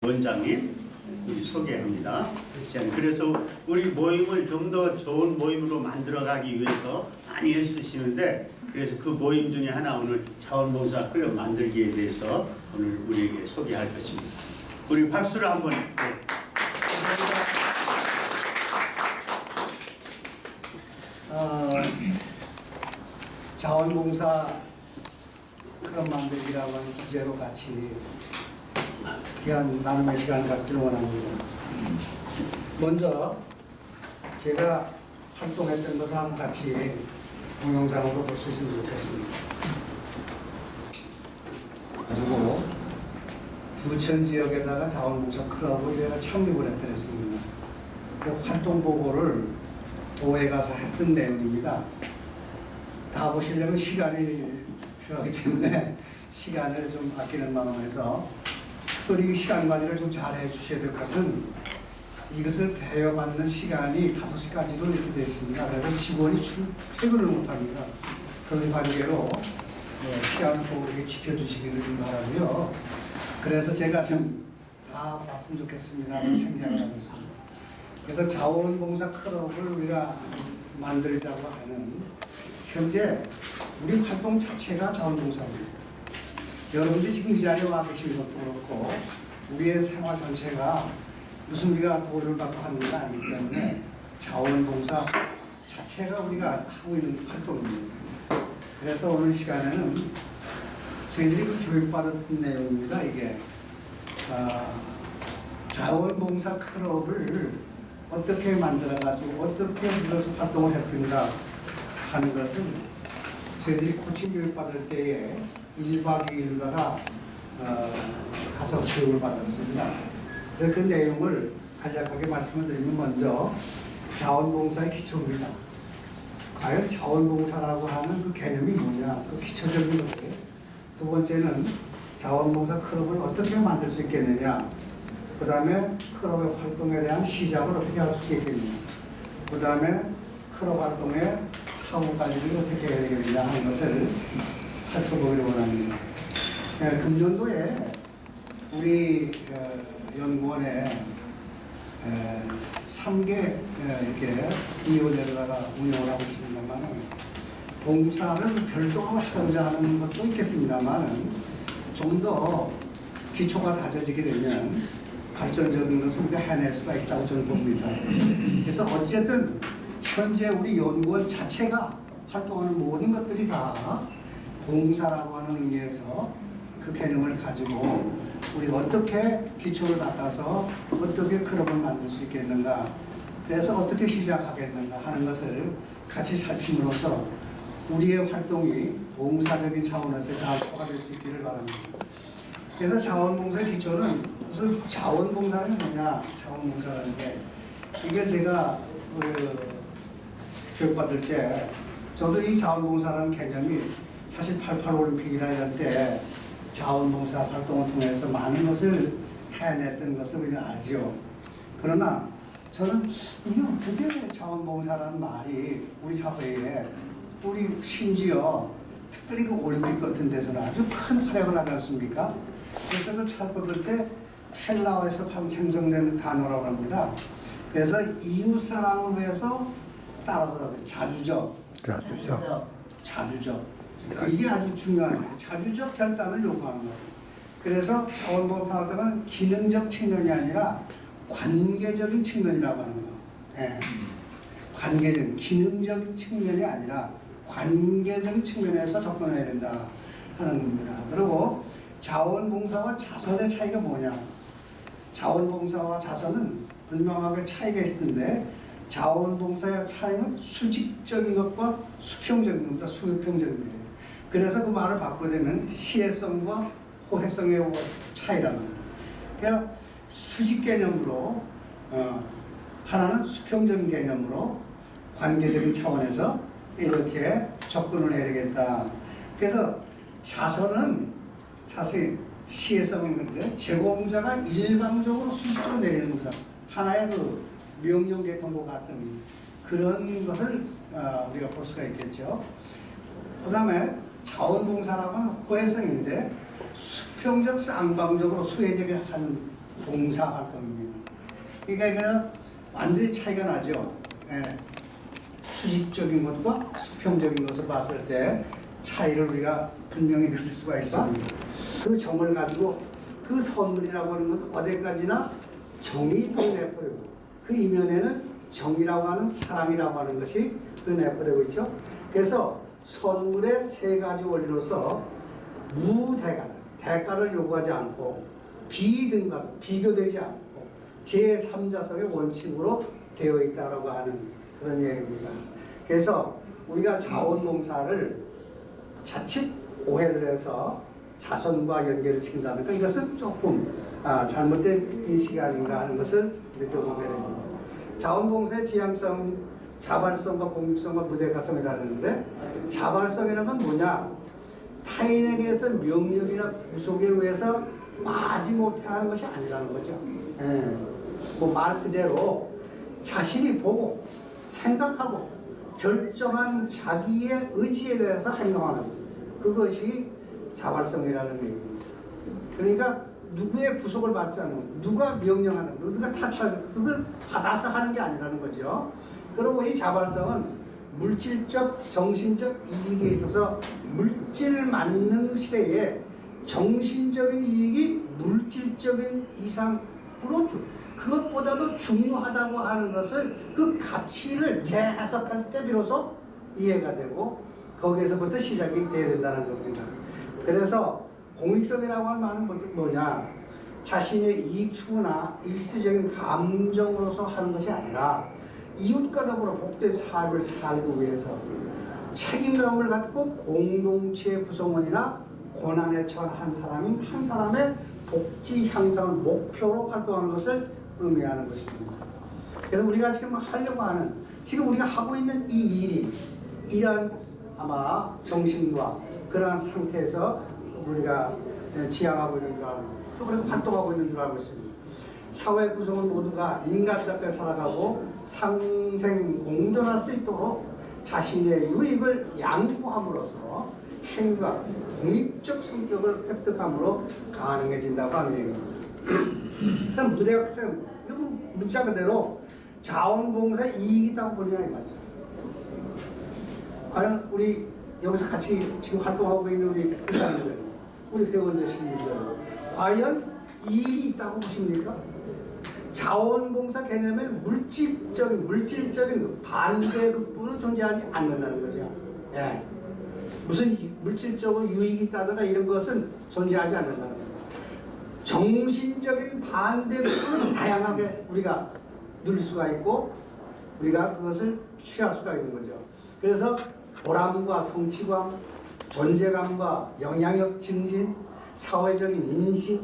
원장님 소개합니다. 그래서 우리 모임을 좀 더 좋은 모임으로 만들어가기 위해서 많이 애쓰시는데, 그래서 그 모임 중에 하나 오늘 자원봉사 클럽 만들기에 대해서 오늘 우리에게 소개할 것입니다. 우리 박수를 한번. 자원봉사 클럽 만들기라고 하는 주제로 같이 귀한 나눔의 시간을 갖기를 원합니다. 먼저 제가 활동했던 것을 한번 같이 동영상으로 볼 수 있으면 좋겠습니다. 그리고 부천 지역에다가 자원봉사 클럽을 제가 창립을 했더랬습니다. 그 활동 보고를 도에 가서 했던 내용입니다. 다 보시려면 시간이 필요하기 때문에 시간을 좀 아끼는 마음에서 특별히 시간 관리를 좀 잘 해주셔야 될 것은, 이것을 대여받는 시간이 5시까지로 이렇게 되어 있습니다. 그래서 직원이 퇴근을 못합니다. 그런 관계로 시간을 꼭 이렇게 지켜주시기를 바라고요. 그래서 제가 좀 다 봤으면 좋겠습니다라는 생각을 하고 있습니다. 그래서 자원봉사 클럽을 우리가 만들자고 하는, 현재 우리 활동 자체가 자원봉사입니다. 여러분들이 지금 이 자리에 와 계신 것도 그렇고 우리의 생활 전체가 무슨 우리가 도를 받고 하는 건 아니기 때문에 자원봉사 자체가 우리가 하고 있는 활동입니다. 그래서 오늘 시간에는 저희들이 교육받은 내용입니다. 이게 자원봉사 클럽을 어떻게 만들어가지고 어떻게 불러서 활동을 했던가 하는 것은 저희들이 코칭 교육 받을 때에 1박 2일가가 가서 교육을 받았습니다. 그래서 그 내용을 간략하게 말씀을 드리면, 먼저 자원봉사의 기초입니다. 과연 자원봉사라고 하는 그 개념이 뭐냐, 그 기초적인 것들. 두 번째는 자원봉사 클럽을 어떻게 만들 수 있겠느냐, 그 다음에 클럽의 활동에 대한 시작을 어떻게 할 수 있겠느냐, 그 다음에 클럽 활동의 사후관리를 어떻게 해야 되겠느냐 하는 것을 살펴보기를 원합니다. 금년도에 우리 연구원에 3개 이렇게 위원회로다가 운영을 하고 있습니다만, 봉사를 별도로 하고자 하는 것도 있겠습니다만, 좀 더 기초가 다져지게 되면 발전적인 것을 우리가 해낼 수가 있다고 저는 봅니다. 그래서 어쨌든 현재 우리 연구원 자체가 활동하는 모든 것들이 다 봉사라고 하는 의미에서 그 개념을 가지고 우리가 어떻게 기초를 닦아서 어떻게 클럽을 만들 수 있겠는가, 그래서 어떻게 시작하겠는가 하는 것을 같이 살핌으로써 우리의 활동이 봉사적인 차원에서 잘 포괄될 수 있기를 바랍니다. 그래서 자원봉사의 기초는, 무슨 자원봉사는 뭐냐, 자원봉사라는 게, 이게 제가 교육받을 때 저도 이 자원봉사라는 개념이 사실 88 올림픽이나 이런 때 자원봉사 활동을 통해서 많은 것을 해냈던 것을 우리가 알지요. 그러나 저는 이게 어떻게 자원봉사라는 말이 우리 사회에, 우리 심지어 특별히 그 올림픽 같은 데서는 아주 큰 활약을 하지 않습니까? 그래서 그걸 찾아볼 때 헬라어에서 생성된 단어라고 합니다. 그래서 이웃사랑을 위해서 따라서 자주적. 이게 아주 중요한 거예요. 자주적 결단을 요구하는 거예요. 그래서 자원봉사 활동은 기능적 측면이 아니라 관계적인 측면이라고 하는 거예요. 네. 관계적, 기능적 측면이 아니라 관계적인 측면에서 접근해야 된다 하는 겁니다. 그리고 자원봉사와 자선의 차이가 뭐냐? 자원봉사와 자선은 분명하게 차이가 있는데, 자원봉사의 차이는 수직적인 것과 수평적인 겁니다. 수평적인 거예요. 그래서 그 말을 바꾸면 시혜성과 호혜성의 차이라는 거예요. 그러니까 수직 개념으로, 하나는 수평적인 개념으로 관계적인 차원에서 이렇게 접근을 해야 되겠다. 그래서 자선은 사실 시혜성인 건데, 제공자가 일방적으로 수직적으로 내리는 거죠. 하나의 그 명령계통과 같은 그런 것을 우리가 볼 수가 있겠죠. 그 다음에 자원봉사라고 하는 호혜성인데, 수평적 쌍방적으로 수혜적인 한 봉사활동입니다. 그러니까 이거는 완전히 차이가 나죠. 예. 수직적인 것과 수평적인 것을 봤을 때 차이를 우리가 분명히 느낄 수가 있습니다. 그 정을 가지고 그 선물이라고 하는 것은 어디까지나 정이 또 내포되고 그 이면에는 정이라고 하는 사랑이라고 하는 것이 그 내포되고 있죠. 그래서 선물의 세 가지 원리로서 무대가 대가를 요구하지 않고 비등가서 비교되지 않고 제3자성의 원칙으로 되어 있다고 하는 그런 얘기입니다. 그래서 우리가 자원봉사를 자칫 오해를 해서 자선과 연결을 시킨다든가 이것은 조금 잘못된 인식이 아닌가 하는 것을 느껴보게 됩니다. 자원봉사의 지향성, 자발성과 공익성과 무대가성이라는데 자발성이라는 건 뭐냐? 타인에게서 명령이나 구속에 의해서 마지못해 하는 것이 아니라는 거죠. 뭐 말 그대로 자신이 보고 생각하고 결정한 자기의 의지에 대해서 행동하는 그것이 자발성이라는 얘기입니다. 그러니까 누구의 구속을 받지 않는 누가 명령하는 누가 타치하는 그걸 받아서 하는 게 아니라는 거죠. 그리고 이 자발성은 물질적 정신적 이익에 있어서 물질 만능 시대에 정신적인 이익이 물질적인 이상으로 그것보다도 중요하다고 하는 것을 그 가치를 재해석할 때 비로소 이해가 되고 거기에서부터 시작이 돼야 된다는 겁니다. 그래서 공익성이라고 하는 말은 뭐냐? 자신의 이익 추구나 일시적인 감정으로서 하는 것이 아니라 이웃과 더불어 복된 삶을 살기 위해서 책임감을 갖고 공동체 구성원이나 고난에 처한 한 사람의 복지 향상을 목표로 활동하는 것을 의미하는 것입니다. 그래서 우리가 지금 하려고 하는 지금 우리가 하고 있는 이 일이 이러한 아마 정신과 그러한 상태에서 우리가 지향하고 있는 줄 알고 또 그렇게 활동하고 있는 줄 알고 있습니다. 사회 구성원 모두가 인간답게 살아가고 상생 공존할 수 있도록 자신의 유익을 양보함으로써 행위가 공익적 성격을 획득함으로 가능해진다고 하는 얘기입니다. 그럼 무대학생 이거 문자 그대로 자원봉사의 이익이 있다고 보냐 이 말이죠. 과연 우리 여기서 같이 지금 활동하고 있는 우리 의사님들, 우리 배우원 되신 분들 과연 이익이 있다고 보십니까? 자원봉사 개념에는 물질적인 반대급부는 존재하지 않는다는 거죠. 예. 무슨 물질적으로 유익이 있다거나 이런 것은 존재하지 않는다는 거예요. 정신적인 반대급부는 다양하게 우리가 누릴 수가 있고 우리가 그것을 취할 수가 있는 거죠. 그래서 보람과 성취감, 존재감과 영향력 증진, 사회적인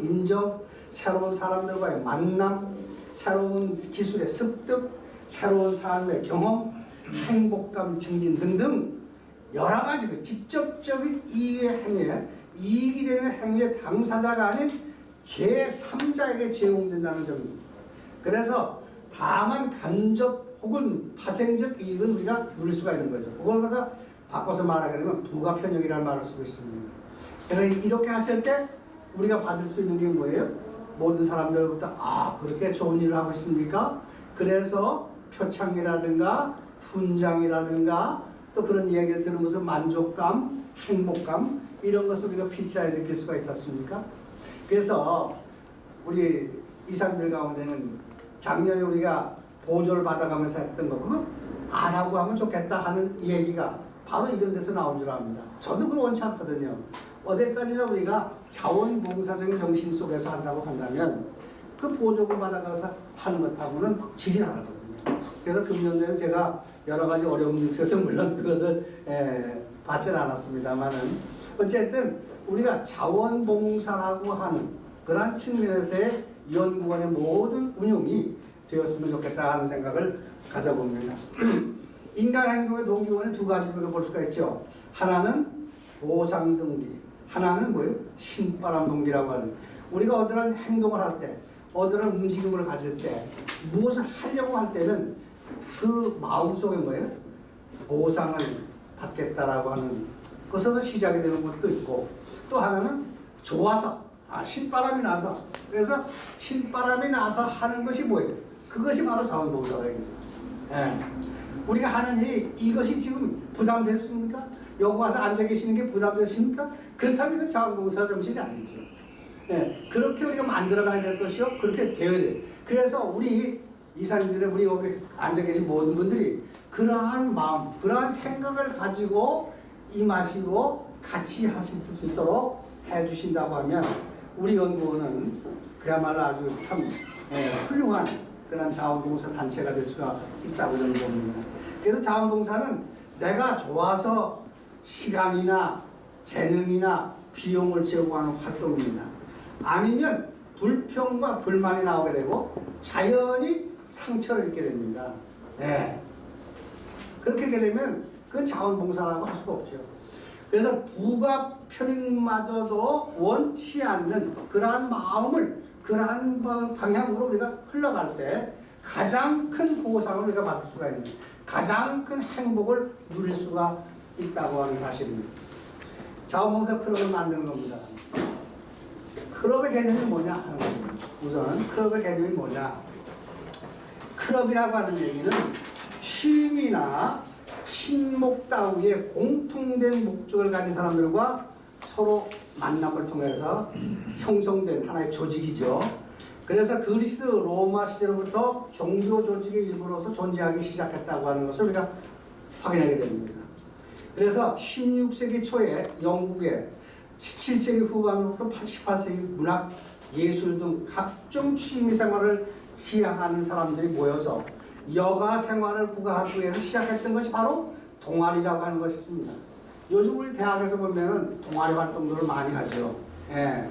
인정, 새로운 사람들과의 만남, 새로운 기술의 습득, 새로운 삶의 경험, 행복감 증진 등등 여러 가지 그 직접적인 이익의 행위에 이익이 되는 행위의 당사자가 아닌 제3자에게 제공된다는 점입니다. 그래서 다만 간접 혹은 파생적 이익은 우리가 누릴 수가 있는 거죠. 그걸 갖다 바꿔서 말하게 되면 부가편역이라는 말을 쓰고 있습니다. 그래서 이렇게 하실 때 우리가 받을 수 있는 게 뭐예요? 모든 사람들부터 그렇게 좋은 일을 하고 있습니까? 그래서 표창이라든가 훈장이라든가 또 그런 이야기를 들으면서 만족감, 행복감 이런 것을 우리가 피치하에 느낄 수가 있지 않습니까? 그래서 우리 이사님들 가운데는 작년에 우리가 보조를 받아가면서 했던 거 그거 안 하고 하면 좋겠다 하는 얘기가 바로 이런 데서 나온 줄 압니다. 저도 그걸 원치 않거든요. 어디까지나 우리가 자원봉사적인 정신 속에서 한다고 한다면 그 보조금 받아가서 하는 것하고는 질이 다르거든요. 그래서 금년에는 제가 여러 가지 어려움이 있어서 물론 그것을 받지는 않았습니다만은 어쨌든 우리가 자원봉사라고 하는 그런 측면에서의 연구원의 모든 운용이 되었으면 좋겠다 하는 생각을 가져봅니다. 인간 행동의 동기원은 두 가지로 볼 수가 있죠. 하나는 보상 동기, 하나는 뭐예요? 신바람 동기라고 하는 우리가 어떠한 행동을 할 때, 어떠한 움직임을 가질 때, 무엇을 하려고 할 때는 그 마음속에 뭐예요? 보상을 받겠다라고 하는 것으로 시작이 되는 것도 있고 또 하나는 좋아서 신바람이 나서. 그래서 신바람이 나서 하는 것이 뭐예요? 그것이 바로 자원봉사가 얘기죠. 예. 우리가 하는 일이 이것이 지금 부담되십니까? 여기 와서 앉아 계시는 게 부담되십니까? 그렇다면 이건 자원봉사 정신이 아니죠. 예. 그렇게 우리가 만들어가야 될 것이요. 그렇게 되어야 돼요. 그래서 우리 이사님들의 우리 여기 앉아 계신 모든 분들이 그러한 마음, 그러한 생각을 가지고 임하시고 같이 하실 수 있도록 해주신다고 하면 우리 연구원은 그야말로 아주 참 훌륭한 그런 자원봉사 단체가 될 수가 있다고 저는 봅니다. 그래서 자원봉사는 내가 좋아서 시간이나 재능이나 비용을 제공하는 활동입니다. 아니면 불평과 불만이 나오게 되고 자연히 상처를 입게 됩니다. 네. 그렇게 되면 그건 자원봉사라고 할 수가 없죠. 그래서 부가 편익마저도 원치 않는 그러한 마음을 그러한 방향으로 우리가 흘러갈 때 가장 큰 보상을 우리가 받을 수가 있는, 가장 큰 행복을 누릴 수가 있다고 하는 사실입니다. 자원봉사 클럽을 만드는 겁니다. 클럽의 개념이 뭐냐 하는 겁니다. 우선 클럽의 개념이 뭐냐. 클럽이라고 하는 얘기는 취미나 친목 따위의 공통된 목적을 가진 사람들과 서로 만남을 통해서 형성된 하나의 조직이죠. 그래서 그리스 로마 시대로부터 종교 조직의 일부로서 존재하기 시작했다고 하는 것을 우리가 확인하게 됩니다. 그래서 16세기 초에 영국에 17세기 후반으로부터 18세기 문학, 예술 등 각종 취미 생활을 지향하는 사람들이 모여서 여가 생활을 부과하기 위해서 시작했던 것이 바로 동아리라고 하는 것이었습니다. 요즘 우리 대학에서 보면은 동아리 활동들을 많이 하죠. 예.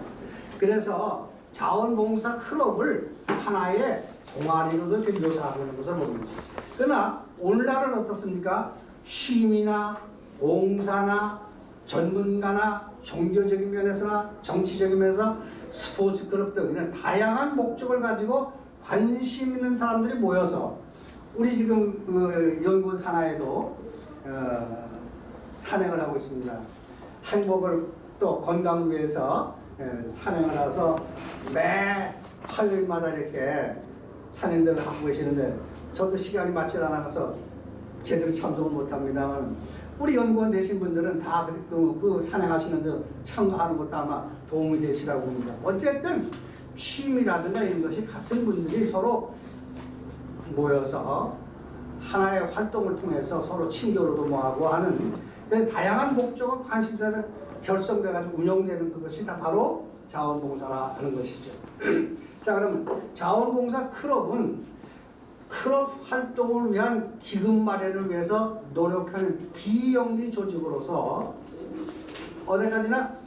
그래서 자원봉사 클럽을 하나의 동아리로도 이렇게 묘사하고 있는 것을 봅니다. 그러나 오늘날은 어떻습니까? 취미나 봉사나 전문가나 종교적인 면에서나 정치적인 면에서 스포츠 클럽 등 이런 다양한 목적을 가지고 관심 있는 사람들이 모여서 우리 지금 그 연구원 하나에도 산행을 하고 있습니다. 행복을 또 건강을 위해서 산행을 해서 매 화요일마다 이렇게 산행들을 하고 계시는데 저도 시간이 맞지 않아서 제대로 참석을 못합니다만 우리 연구원 되신 분들은 다 그 산행하시는데 참가하는 것도 아마 도움이 되시라고 봅니다. 어쨌든 취미라든가 이런 것이 같은 분들이 서로 모여서 하나의 활동을 통해서 서로 친교로도 뭐하고 하는 다양한 목적과 관심사를 결성돼가지고 운영되는 그것이 다 바로 자원봉사라 하는 것이죠. 자, 그러면 자원봉사 클럽은 클럽 활동을 위한 기금 마련을 위해서 노력하는 비영리 조직으로서 어디까지나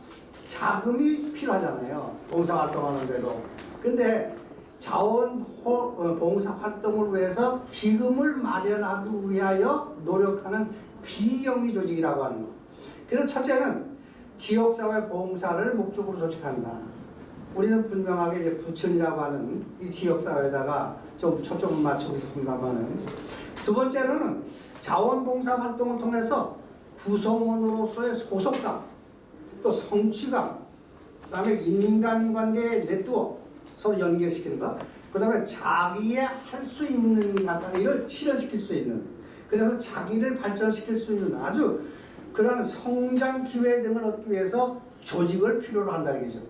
자금이 필요하잖아요. 봉사활동하는데도. 근데 자원봉사 활동을 위해서 기금을 마련하기 위하여 노력하는 비영리 조직이라고 하는 것. 그래서 첫째는 지역사회 봉사를 목적으로 조직한다. 우리는 분명하게 이제 부천이라고 하는 이 지역사회에다가 좀 초점을 맞추고 있습니다만은 두 번째로는 자원봉사 활동을 통해서 구성원으로서의 소속감, 또 성취감, 그 다음에 인간관계의 네트워크, 서로 연계시키는 것, 그 다음에 자기의 할 수 있는 일을 실현시킬 수 있는, 그래서 자기를 발전시킬 수 있는 아주 그러한 성장 기회 등을 얻기 위해서 조직을 필요로 한다는 얘기죠.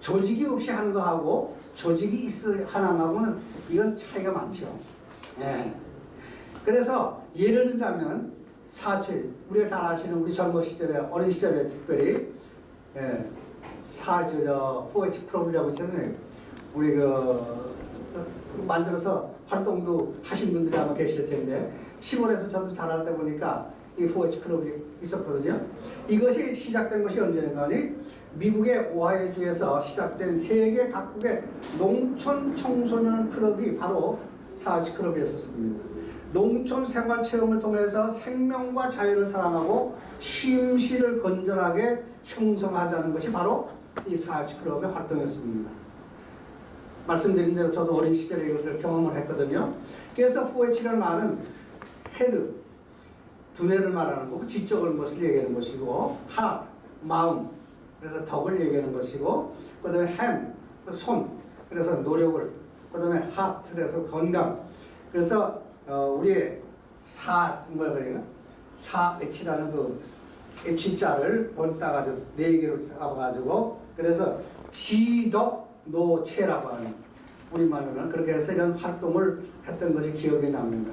조직이 없이 하는 거하고 조직이 있어야 하는 거하고는 이건 차이가 많죠. 예. 그래서 예를 들자면 사채, 우리가 잘 아시는 우리 젊은 시절에, 어린 시절에 특별히 포에틱 프로그램이라고 있잖아요. 우리 만들어서 활동도 하신 분들이 아마 계실 텐데 시골에서 저도 자랄 때 보니까 이 포에틱 클럽이 있었거든요. 이것이 시작된 것이 언제인가 하니 미국의 오하이오주에서 시작된 세계 각국의 농촌 청소년 클럽이 바로 사우치 클럽이었습니다. 농촌 생활 체험을 통해서 생명과 자연을 사랑하고 쉼실을 건전하게 형성하자는 것이 바로 이 사우치 클럽의 활동이었습니다. 말씀드린 대로 저도 어린 시절에 이것을 경험을 했거든요. 그래서 포에치라는 말은 헤드, 두뇌를 말하는 거고 지적을 것을 얘기하는 것이고 하트, 마음, 그래서 덕을 얘기하는 것이고, 그 다음에 hand, 손, 그래서 노력을, 그 다음에 heart, 그래서 건강. 그래서 우리의 사애치라는 그 애치자를 본 따가지고 4개로 잡아가지고, 그래서 지덕노체라고 하는, 우리말로는 그렇게 해서 이런 활동을 했던 것이 기억이 납니다.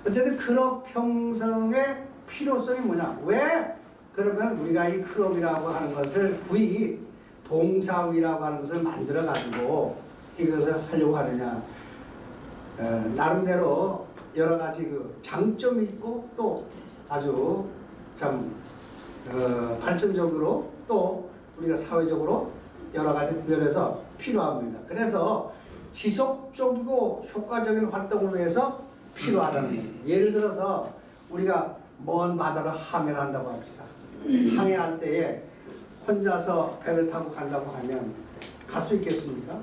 어쨌든 클럽 형성의 필요성이 뭐냐? 왜 그러면 우리가 이 클럽이라고 하는 것을 부위 봉사위라고 하는 것을 만들어 가지고 이것을 하려고 하느냐? 나름대로 여러 가지 그 장점이 있고 또 아주 참 발전적으로 또 우리가 사회적으로 여러 가지 면에서 필요합니다. 그래서 지속적이고 효과적인 활동을 위해서 필요하다는 거예요. 예를 들어서 우리가 먼 바다로 항해를 한다고 합시다. 항해할 때에 혼자서 배를 타고 간다고 하면 갈 수 있겠습니까?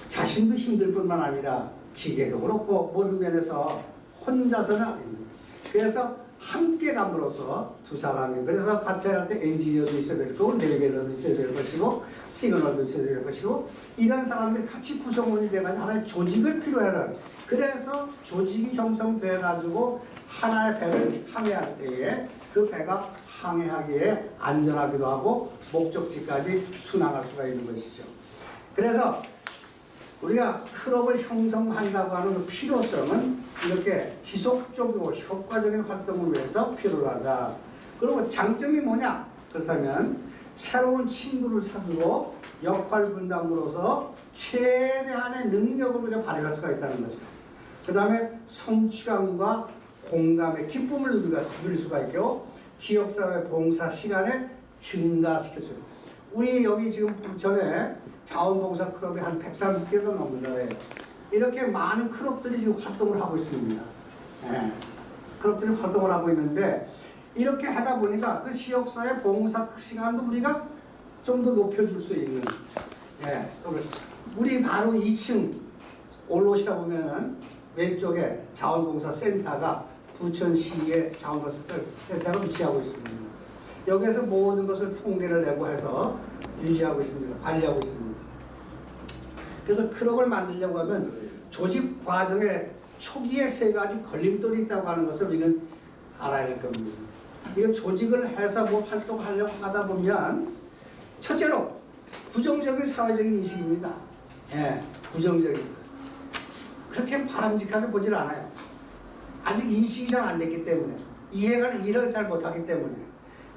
자신도 힘들 뿐만 아니라 기계도 그렇고 모든 면에서 혼자서는 아닙니다. 그래서 함께 감으로써 두 사람이, 그래서 같이 할 때 엔지니어도 있어야 될 거고 내비게이터도 있어야 될 것이고 시그널도 있어야 될 것이고 이런 사람들이 같이 구성원이 돼가지고 하나의 조직을 필요해요. 그래서 조직이 형성돼 가지고 하나의 배를 항해할 때에 그 배가 항해하기에 안전하기도 하고 목적지까지 순항할 수가 있는 것이죠. 그래서 우리가 클럽을 형성한다고 하는 그 필요성은 이렇게 지속적이고 효과적인 활동을 위해서 필요하다. 그리고 장점이 뭐냐? 그렇다면 새로운 친구를 사귀고 역할 분담으로서 최대한의 능력을 우리가 발휘할 수가 있다는 거죠. 그 다음에 성취감과 공감의 기쁨을 누릴 수가 있고 지역사회 봉사 시간을 증가시킬 수 있어요. 우리 여기 지금 부천에 자원봉사 클럽이 한 130개가 넘는다. 이렇게 많은 클럽들이 지금 활동을 하고 있습니다. 예. 클럽들이 활동을 하고 있는데 이렇게 하다 보니까 그 지역사회 봉사 시간도 우리가 좀 더 높여줄 수 있는, 예. 우리 바로 2층 올라오시다 보면은 왼쪽에 자원봉사 센터가 부천시의 자원봉사 센터가 위치하고 있습니다. 여기에서 모든 것을 통계를 내고 해서 유지하고 있습니다. 관리하고 있습니다. 그래서 클럽을 만들려고 하면 조직 과정에 초기에 3가지 걸림돌이 있다고 하는 것을 우리는 알아야 될 겁니다. 이거 조직을 해서 뭐 활동하려고 하다 보면 첫째로 부정적인 사회적인 인식입니다. 예, 부정적인. 그렇게 바람직하게 보질 않아요. 아직 인식이 잘 안 됐기 때문에, 이해를 잘 못하기 때문에.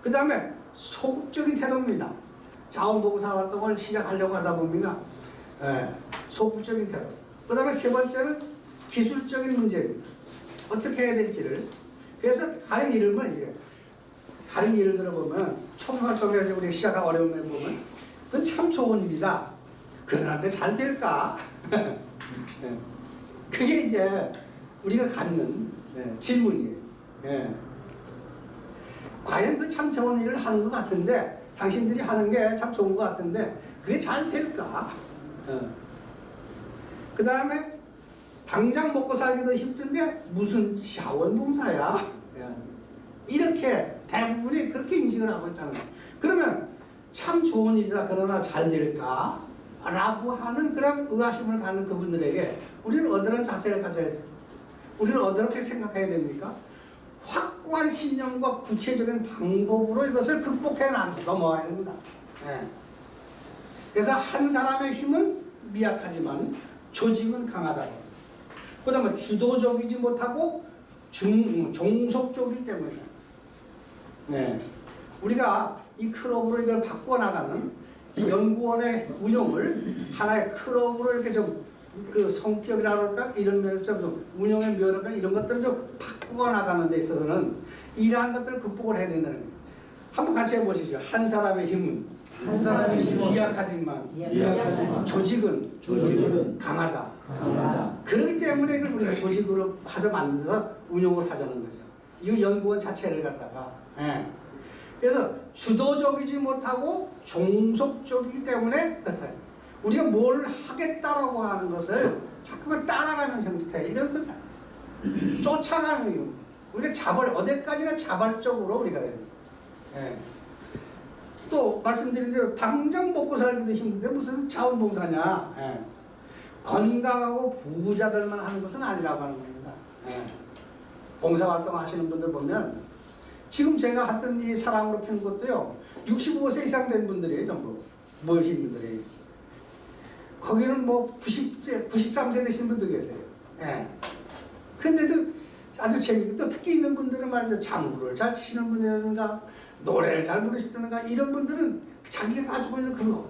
그 다음에 소극적인 태도입니다. 자원봉사 활동을 시작하려고 하다 보면 소극적인 태도. 그 다음에 3번째는 기술적인 문제입니다. 어떻게 해야 될지를. 그래서 가령 이름을 다른 예를 들어보면 총활동에서 우리 시작하기 어려움에 보면 그건 참 좋은 일이다. 그러나 잘 될까? 그게 이제 우리가 갖는 질문이에요. 과연 그 참 좋은 일을 하는 것 같은데 당신들이 하는 게 참 좋은 것 같은데 그게 잘 될까? 그 다음에 당장 먹고 살기도 힘든데 무슨 자원봉사야? 이렇게 대부분이 그렇게 인식을 하고 있다는 거예요. 그러면 참 좋은 일이다 그러나 잘 될까? 라고 하는 그런 의아심을 갖는 그분들에게 우리는 어떤 자세를 가져야 해요? 우리는 어떻게 생각해야 됩니까? 확고한 신념과 구체적인 방법으로 이것을 극복해 넘어가야 됩니다. 그래서 한 사람의 힘은 미약하지만 조직은 강하다. 그 다음에 주도적이지 못하고 종속적이기 때문에 우리가 이 클럽으로 이걸 바꿔나가는 연구원의 운영을 하나의 클럽으로 이렇게 좀 그 성격이라 그럴까 이런 면에서 좀 운영의 면이랄까 이런 것들을 좀 바꾸어 나가는 데 있어서는 이러한 것들을 극복을 해야 된다는 거예요. 한번 같이 해보시죠. 한 사람의 힘은 미약하지만 조직은 강하다. 그렇기 때문에 이걸 우리가 조직으로 해서 만들어서 운영을 하자는 거죠. 이 연구원 자체를 갖다가. 그래서 주도적이지 못하고 종속적이기 때문에 그렇다. 우리가 뭘 하겠다라고 하는 것을 자꾸만 따라가는 형태 이런 거죠. 쫓아가는 이유. 우리가 어디까지나 자발적으로 우리가 해야 돼요. 말씀드린 대로 당장 먹고 살기도 힘든데 무슨 자원봉사냐. 예. 건강하고 부자들만 하는 것은 아니라고 하는 겁니다. 예. 봉사활동 하시는 분들 보면 지금 제가 했던 이 사랑으로 피는 것도요 65세 이상 된 분들이에요. 전부 모이신 분들이. 거기는 뭐 93세 되신 분도 계세요. 예. 근데도 아주 재밌고 또 특기 있는 분들은 말이죠. 장구를 잘 치시는 분이라든가 노래를 잘 부르시다든가 이런 분들은 자기가 가지고 있는 그거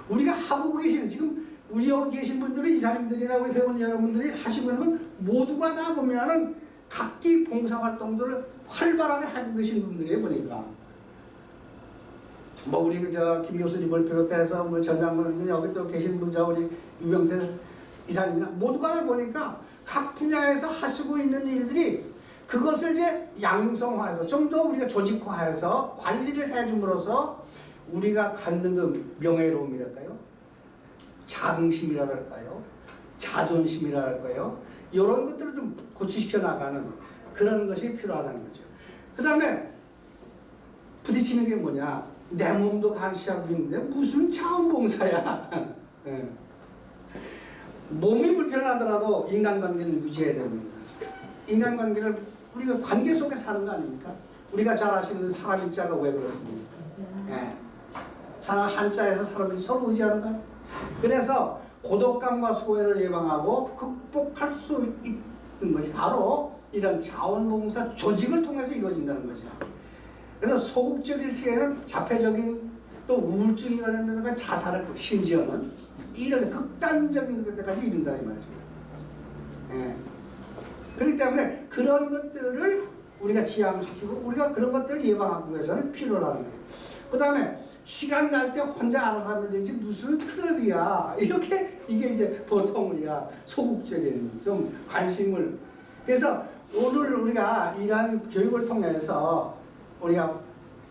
우리가 하고 계시는 지금 우리 여기 계신 분들은 이사님들이나 우리 회원 여러분들이 하시고 있는 건 모두가 다 보면은 각기 봉사활동들을 활발하게 하고 계신 분들이에요. 보니까 뭐 우리 김 교수님을 비롯해서 우리 전장님 여기 또 계신 분 우리 유명태 이사님이나 모두가 다 보니까 각 분야에서 하시고 있는 일들이 그것을 이제 양성화해서 좀 더 우리가 조직화해서 관리를 해줌으로써 우리가 갖는 그 명예로움이랄까요? 자긍심이랄까요? 자존심이랄까요? 이런 것들을 좀 고취시켜 나가는 그런 것이 필요하다는 거죠. 그 다음에 부딪히는 게 뭐냐? 내 몸도 간시하고 있는데 무슨 자원봉사야? 네. 몸이 불편하더라도 인간관계는 유지해야 됩니다. 인간관계를 우리가 관계 속에 사는 거 아닙니까? 우리가 잘 아시는 사람 인자가 왜 그렇습니까? 네. 사람 한자에서 사람이 서로 의지하는 거야. 그래서 고독감과 소외를 예방하고 극복할 수 있는 것이 바로 이런 자원봉사 조직을 통해서 이루어진다는 거죠. 그래서 소극적일 시에는 자폐적인 또 우울증이 걸린다든가 자살을 심지어는 이런 극단적인 것까지 이른다 이 말이죠. 예. 그렇기 때문에 그런 것들을 우리가 지향시키고 우리가 그런 것들을 예방하기 위해서는 필요라는 거예요. 그 다음에 시간 날 때 혼자 알아서 하면 되지 무슨 클럽이야 이렇게 이게 이제 보통 우리가 소극적인 좀 관심을 그래서 오늘 우리가 이러한 교육을 통해서 우리가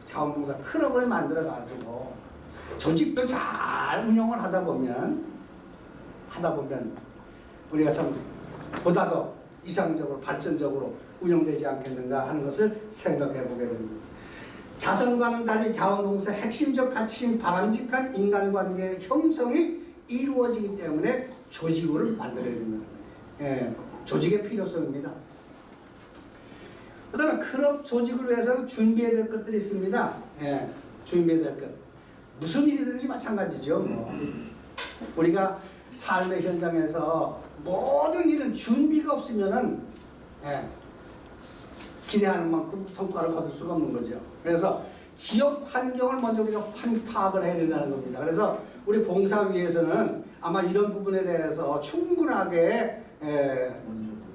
자원봉사 클럽을 만들어 가지고 조직도 잘 운영을 하다 보면 우리가 참 보다 더 이상적으로 발전적으로 운영되지 않겠는가 하는 것을 생각해 보게 됩니다. 자선과는 달리 자원봉사의 핵심적 가치인 바람직한 인간관계 형성이 이루어지기 때문에 조직을 만들어야 된다는 거예요. 예, 조직의 필요성입니다. 그 다음에 클럽 조직을 위해서는 준비해야 될 것들이 있습니다. 예, 준비해야 될 것. 무슨 일이든지 마찬가지죠. 우리가 삶의 현장에서 모든 일은 준비가 없으면은 예, 기대하는 만큼 성과를 거둘 수가 없는 거죠. 그래서 지역 환경을 먼저 우리가 파악을 해야 된다는 겁니다. 그래서 우리 봉사위에서는 아마 이런 부분에 대해서 충분하게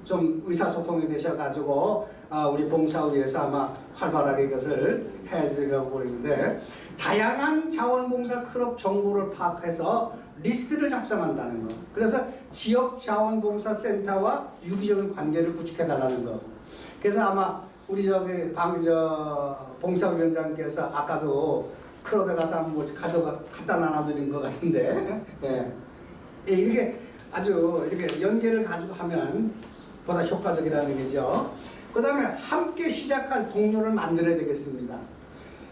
좀 의사소통이 되셔가지고 우리 봉사위에서 아마 활발하게 이것을 해드리려고 보이는데 다양한 자원봉사 클럽 정보를 파악해서 리스트를 작성한다는 거. 그래서 지역 자원봉사센터와 유기적인 관계를 구축해달라는 거. 그래서 아마 우리 봉사위원장께서 아까도 클럽에 가서 한번 갖다 나눠드린 것 같은데, 예. 이렇게 아주 이렇게 연계를 가지고 하면 보다 효과적이라는 거죠. 그 다음에 함께 시작할 동료를 만들어야 되겠습니다.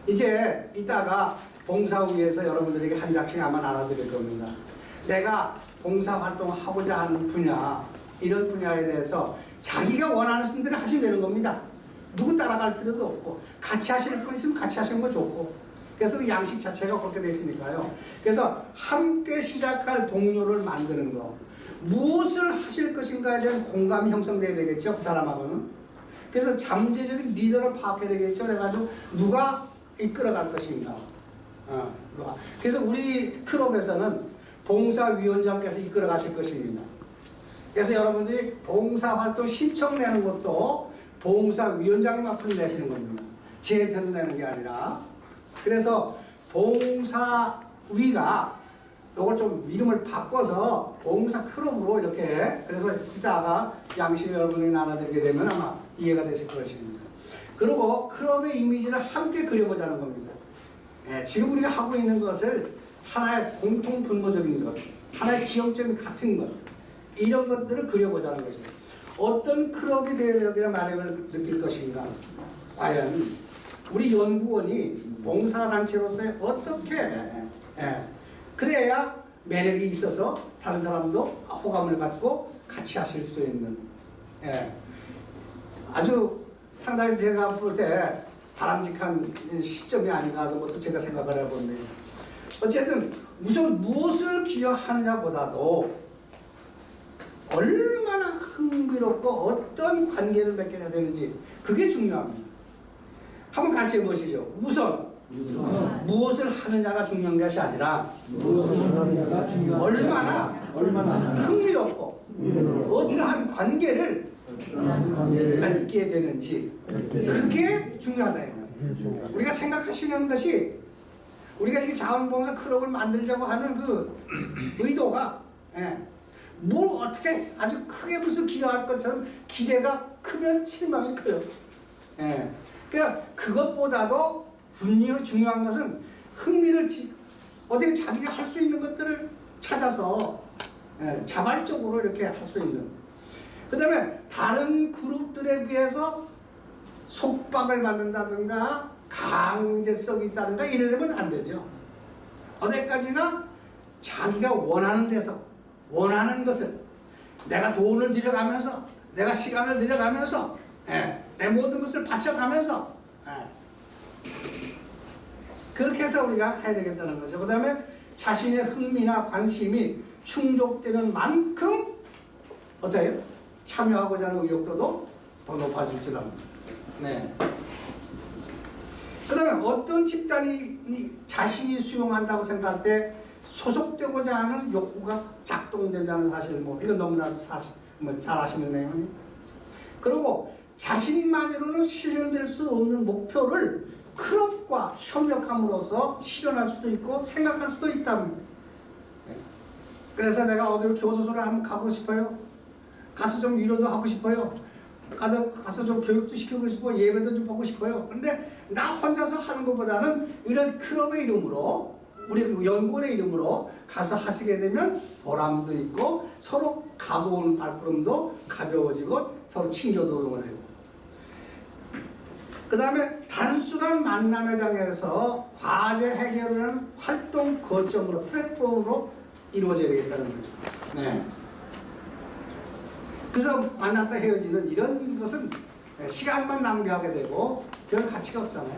이제 이따가 봉사위에서 여러분들에게 한 장씩 아마 나눠드릴 겁니다. 내가 봉사활동을 하고자 하는 분야, 이런 분야에 대해서 자기가 원하는 분들이 하시면 되는 겁니다. 누구 따라갈 필요도 없고 같이 하실 분 있으면 같이 하시는 거 좋고 그래서 그 양식 자체가 그렇게 돼 있으니까요. 그래서 함께 시작할 동료를 만드는 거 무엇을 하실 것인가에 대한 공감이 형성돼야 되겠죠. 그 사람하고는. 그래서 잠재적인 리더를 파악해야 되겠죠. 그래가지고 누가 이끌어갈 것인가. 누가. 그래서 우리 클럽에서는 봉사위원장께서 이끌어 가실 것입니다. 그래서 여러분들이 봉사활동 신청 내는 것도 봉사위원장님 앞으로 내시는 겁니다. 제 편으로 내는 게 아니라. 그래서 봉사위가 이걸 좀 이름을 바꿔서 봉사 클럽으로 이렇게 그래서 이따가 양식을 여러분에게 나눠드리게 되면 아마 이해가 되실 것입니다. 그리고 클럽의 이미지를 함께 그려보자는 겁니다. 지금 우리가 하고 있는 것을 하나의 공통 분모적인 것, 하나의 지형점이 같은 것 이런 것들을 그려보자는 것입니다. 어떤 클럽이 되어야 마력을 느낄 것인가? 과연 우리 연구원이 봉사단체로서의 어떻게 그래야 매력이 있어서 다른 사람도 호감을 갖고 같이 하실 수 있는 아주 상당히 제가 볼 때 바람직한 시점이 아닌가 하는 것도 제가 생각을 해봅니다. 어쨌든 우선 무엇을 기여하느냐보다도 얼마나 흥미롭고 어떤 관계를 맺게 되는지 그게 중요합니다. 한번 같이 해보시죠. 우선 무엇을 하느냐가 중요한 것이 아니라 얼마나 흥미롭고 어떠한 관계를 맺게 되는지 그게 중요하다. 우리가 생각하시는 것이 우리가 지금 자원봉사 클럽을 만들자고 하는 그 의도가 뭘 어떻게 아주 크게 무슨 기여할 것처럼 기대가 크면 실망이 커요. 그러니까 그것보다도 분명히 중요한 것은 흥미를 어떻게 자기가 할 수 있는 것들을 찾아서 자발적으로 이렇게 할 수 있는. 그 다음에 다른 그룹들에 비해서 속박을 받는다든가 강제성이 있다든가 이러면 안 되죠. 어디까지나 자기가 원하는 데서 원하는 것을 내가 돈을 들여가면서 내가 시간을 들여가면서 내 모든 것을 바쳐가면서 그렇게 해서 우리가 해야 되겠다는 거죠. 그 다음에 자신의 흥미나 관심이 충족되는 만큼 어때요? 참여하고자 하는 의욕도도 더 높아질 줄 압니다. 그 다음에 어떤 집단이 자신이 수용한다고 생각할 때 소속되고자 하는 욕구가 작동된다는 사실, 이건 너무나도 잘 아시는 내용이에요. 그리고 자신만으로는 실현될 수 없는 목표를 클럽과 협력함으로써 실현할 수도 있고 생각할 수도 있답니다. 그래서 내가 어디로 교도소를 한번 가고 싶어요. 가서 좀 위로도 하고 싶어요. 가서 좀 교육도 시키고 싶고 예배도 좀 보고 싶어요. 그런데 나 혼자서 하는 것보다는 이런 클럽의 이름으로 우리 연구원의 이름으로 가서 하시게 되면 보람도 있고 서로 가벼운 발걸음도 가벼워지고 서로 친교도 되고 그 다음에 단순한 만남의 장에서 과제 해결을 하는 활동 거점으로 플랫폼으로 이루어져야 되겠다는 거죠. 그래서 만났다 헤어지는 이런 것은 시간만 낭비하게 되고 별 가치가 없잖아요.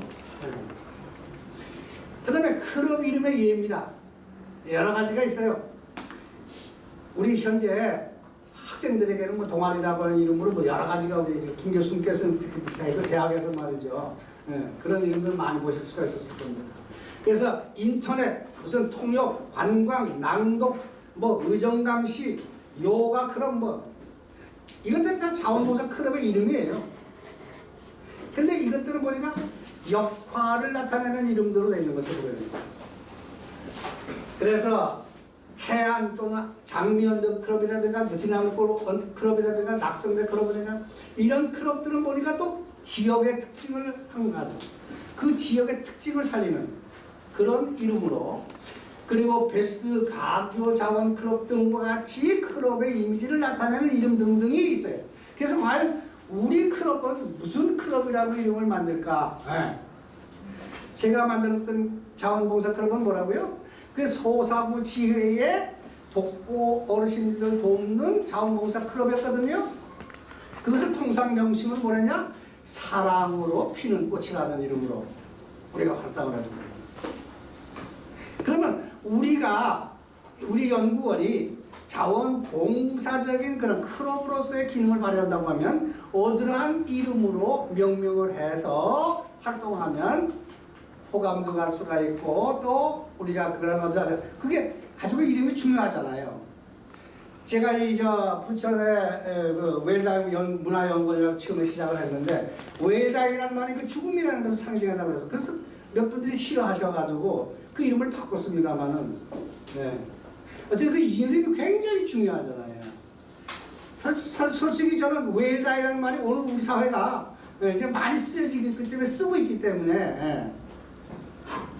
그 다음에 클럽 이름의 예입니다. 여러 가지가 있어요. 우리 현재 학생들에게는 동아리라고 하는 이름으로 여러 가지가 우리 김 교수님께서는 대학에서 말이죠. 그런 이름들을 많이 보실 수가 있었을 겁니다. 그래서 인터넷, 무슨 통역, 관광, 낭독, 의정강시, 요가 클럽 이것들 다 자원봉사 클럽의 이름이에요. 근데 이것들은 보니까 역할을 나타내는 이름들로 되어 있는 것을 보여요. 그래서 해안 또는 장미연대 클럽이라든가 느티나무골 클럽이라든가 낙성대 클럽이라든가 이런 클럽들은 보니까 또 지역의 특징을 상가하죠. 그 지역의 특징을 살리는 그런 이름으로 그리고 베스트 가교 자원 클럽 등과 같이 클럽의 이미지를 나타내는 이름 등등이 있어요. 그래서 과연 우리 클럽은 무슨 클럽이라고 이름을 만들까? 제가 만들었던 자원봉사 클럽은 뭐라고요? 그 소사구 지회의 독고 어르신들을 돕는 자원봉사 클럽이었거든요. 그것을 통상 명칭은 뭐냐냐? 사랑으로 피는 꽃이라는 이름으로 우리가 활동을 했습니다. 그러면 우리 연구원이 자원봉사적인 그런 클럽으로서의 기능을 발휘한다고 하면 어떠한 이름으로 명명을 해서 활동하면 호감도 갈 수가 있고 또 우리가 그러면서 그게 아주 이름이 중요하잖아요. 제가 부천의 웰다잉 문화연구원이라고 처음에 시작을 했는데 웰다잉이라는 말이 그 죽음이라는 것을 상징한다고 해서 그래서 몇 분들이 싫어하셔가지고 그 이름을 바꿨습니다만은 어쨌든 그 이름이 굉장히 중요하잖아요. 솔직히 저는 웰다잉이라는 말이 오늘 우리 사회가 이제 많이 쓰여지기 때문에 쓰고 있기 때문에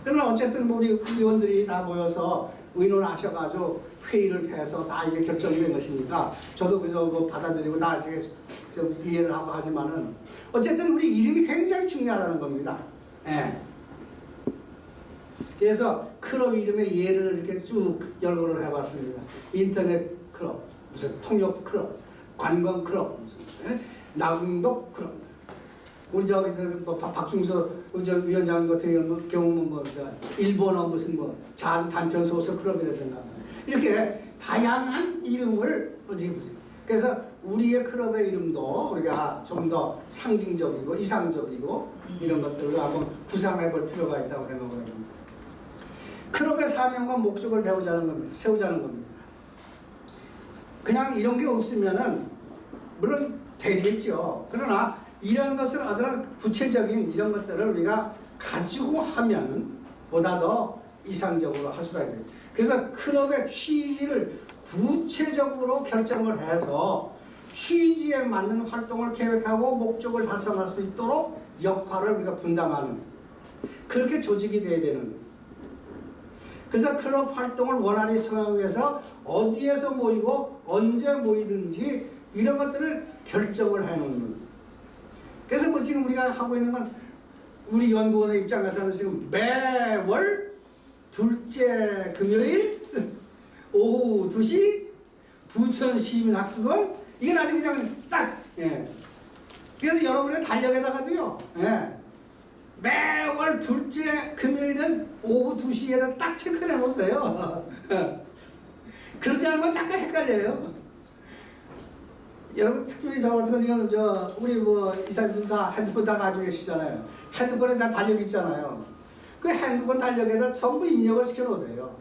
그러나 어쨌든 우리 의원들이 다 모여서 의논하셔가지고 회의를 해서 다 이게 결정이 된 것이니까 저도 그저 받아들이고 다 이제 좀 이해를 하고 하지만은 어쨌든 우리 이름이 굉장히 중요하다는 겁니다. 그래서 클럽 이름의 예를 이렇게 쭉 연구를 해봤습니다. 인터넷 클럽, 무슨 통역 클럽, 관광 클럽, 무슨 낙동독 클럽. 우리 저기서 뭐 박중서 저 위원장 같은 경우는 뭐 일본어 무슨 뭐 단편 소설 클럽이라든가 이렇게 다양한 이름을 지금 그래서 우리의 클럽의 이름도 우리가 좀 더 상징적이고 이상적이고 이런 것들로 한번 구상해 볼 필요가 있다고 생각을 합니다. 클럽의 사명과 목적을 세우자는 겁니다. 그냥 이런 게 없으면은 물론 되겠죠. 그러나 이런 것을 어떤 구체적인 이런 것들을 우리가 가지고 하면 보다 더 이상적으로 할 수가 있어요. 그래서 클럽의 취지를 구체적으로 결정을 해서 취지에 맞는 활동을 계획하고 목적을 달성할 수 있도록 역할을 우리가 분담하는 그렇게 조직이 돼야 되는. 그래서 클럽 활동을 원활히 수행하기 위해서 어디에서 모이고 언제 모이든지 이런 것들을 결정을 해놓는 거예요. 그래서 뭐 지금 우리가 하고 있는 건 우리 연구원의 입장에서는 지금 매월 둘째 금요일 오후 2시 부천시민학습원 이게 아주 그냥 딱 그래서 여러분의 달력에다가도요 매월 둘째 금요일은 오후 2시에다 딱 체크를 해놓으세요. 그러지 않으면 잠깐 헷갈려요. 여러분 특별히 저 같은 경우는 우리 뭐 이사님들 다 핸드폰 다 가지고 계시잖아요. 핸드폰에 다 달력 있잖아요. 그 핸드폰 달력에다 전부 입력을 시켜놓으세요.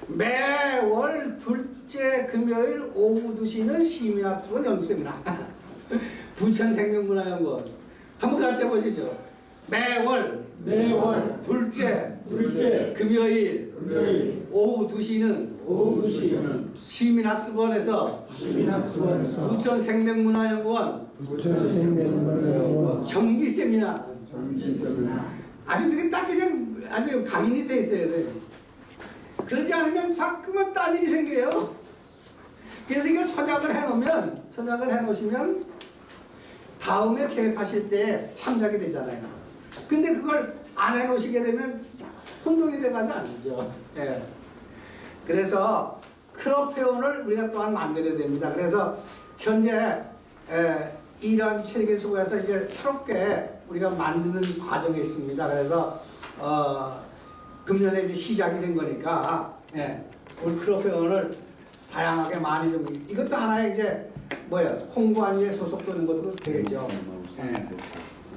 매월 둘째 금요일 오후 2시는 시민학습원 연구세미나 부천생명문화연구원 한번 같이 해보시죠. 매월 둘째 금요일 오후 2시는 시민학습원에서 부천생명문화연구원 정기 세미나 아주 그렇게 딱 그냥 아주 강인이 돼 있어야 돼요. 그러지 않으면 자꾸만 딴 일이 생겨요. 그래서 이걸 선약을 해놓으시면 다음에 계획하실 때 참작이 되잖아요. 근데 그걸 안 해놓으시게 되면 혼동이 돼가지 않죠. 예. 그래서 클럽 회원을 우리가 또한 만들어야 됩니다. 그래서 현재 이러한 체력의 수고에서 이제 새롭게 우리가 만드는 과정에 있습니다. 그래서 금년에 이제 시작이 된 거니까 우리 클럽 회원을 다양하게 많이 좀 이것도 하나의 이제 홍보안위에 소속되는 것도 되겠죠.